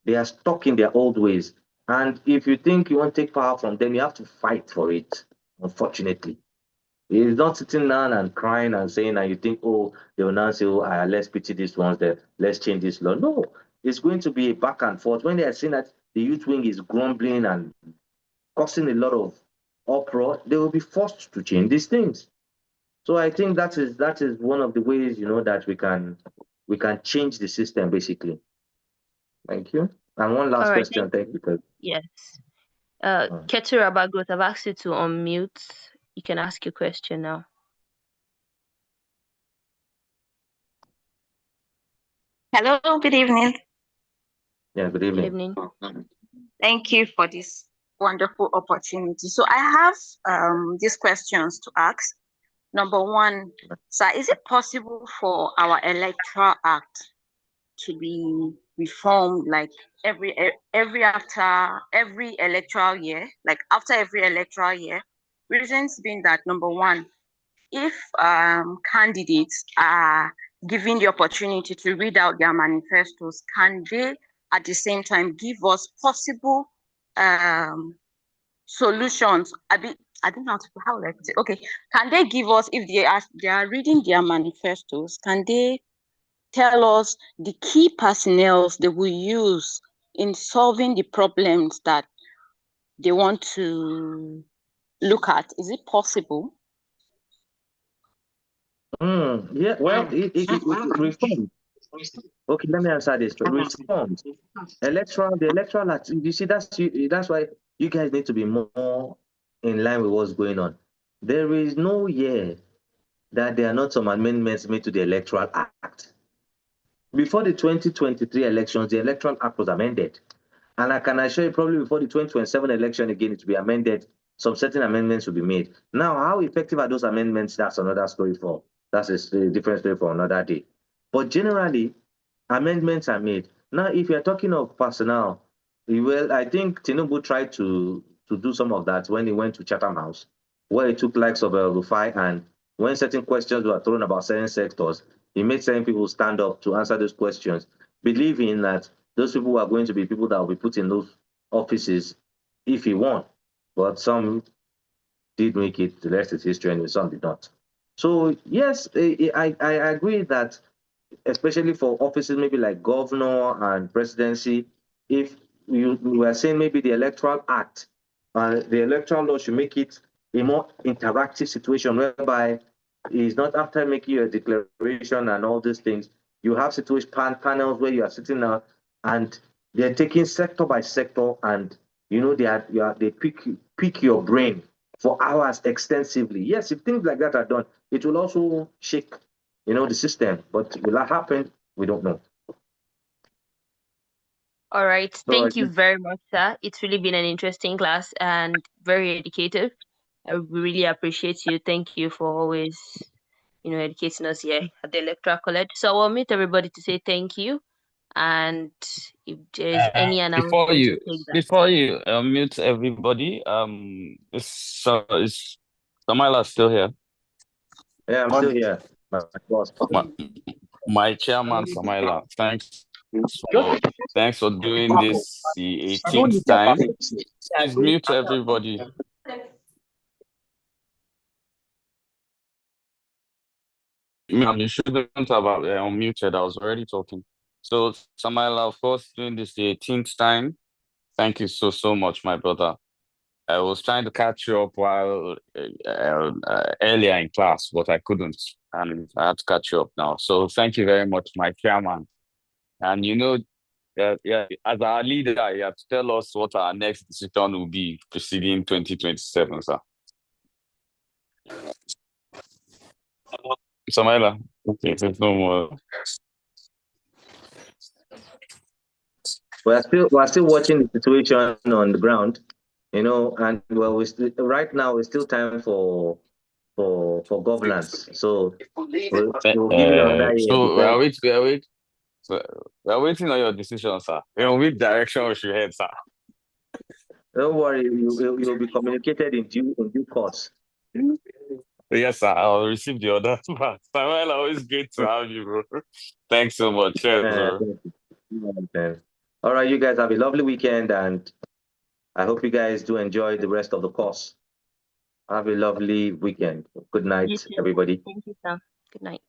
they are stuck in their old ways. And if you think you want to take power from them, you have to fight for it, unfortunately. It's not sitting down and crying and saying, and you think, oh, they will now say, oh, let's pity these ones, there, let's change this law. No, it's going to be a back and forth. When they are seeing that the youth wing is grumbling and causing a lot of uproar, they will be forced to change these things. So I think that is one of the ways, that we can change the system, basically. Thank you. And one last All right. question, thank you. Yes. Ketura Bagot, I've asked you to unmute. You can ask your question now. Hello, good evening. Yeah, good evening. Good evening. Thank you for this wonderful opportunity. So I have these questions to ask. Number one, sir, is it possible for our electoral act to be reformed like every after every electoral year, like after every electoral year? Reasons being that, number one, if candidates are given the opportunity to read out their manifestos, can they at the same time give us possible solutions? I don't know how to say. Okay, can they give us, if they are reading their manifestos, can they tell us the key personnel they will use in solving the problems that they want to look at? Is it possible? Yeah, well, reform. Okay, let me answer this. Reforms. The electoral act. You see, that's why you guys need to be more in line with what's going on. There is no year that there are not some amendments made to the electoral act. before the 2023 elections, the Electoral Act was amended. And I can assure you, probably before the 2027 election again, it will be amended. Some certain amendments will be made. Now, how effective are those amendments? That's another story for, that's a different story for another day. But generally, amendments are made. Now, if you're talking of personnel, well, I think Tinubu tried to do some of that when he went to Chatham House, where he took likes of Rufai, and when certain questions were thrown about certain sectors, he made certain people stand up to answer those questions, believing that those people are going to be people that will be put in those offices if he won. But some did make it, the rest is history, and some did not. So yes, I agree that especially for offices maybe like governor and presidency, if we were saying maybe the Electoral Act and the electoral law should make it a more interactive situation whereby it's not after making your declaration and all these things, you have situation panels where you are sitting now and they're taking sector by sector, and they pick your brain for hours extensively. Yes, if things like that are done, it will also shake the system. But will that happen? We don't know. All right. So Thank you very much, sir. It's really been an interesting class and very educative. I really appreciate you. Thank you for always, educating us here at the Electoral College. So I'll meet everybody to say thank you. And if there's any Before announcement, you we'll take that. before you mute everybody, is Samila still here? Yeah, I'm still here. My boss. My chairman Samila, thanks for doing this the 18th time. Please mute everybody. You shouldn't have unmuted. I was already talking. So Samila, of course, doing this the 18th time. Thank you so much, my brother. I was trying to catch you up while earlier in class, but I couldn't, and I had to catch you up now. So thank you very much, my chairman. And as our leader, you have to tell us what our next decision will be preceding 2027, sir. Samaila, okay, there's no more. We're still watching the situation on the ground, and right now it's still time for governance. So we'll give it another year. So we're waiting on your decision, sir. In which direction we should head, sir? Don't worry, you'll be communicated in due course. Yes, sir. I'll receive the order. Samuel, always great to have you, bro. Thanks so much. Cheers, bro. All right, you guys have a lovely weekend, and I hope you guys do enjoy the rest of the course. Have a lovely weekend. Good night, everybody. Thank you, sir. Good night.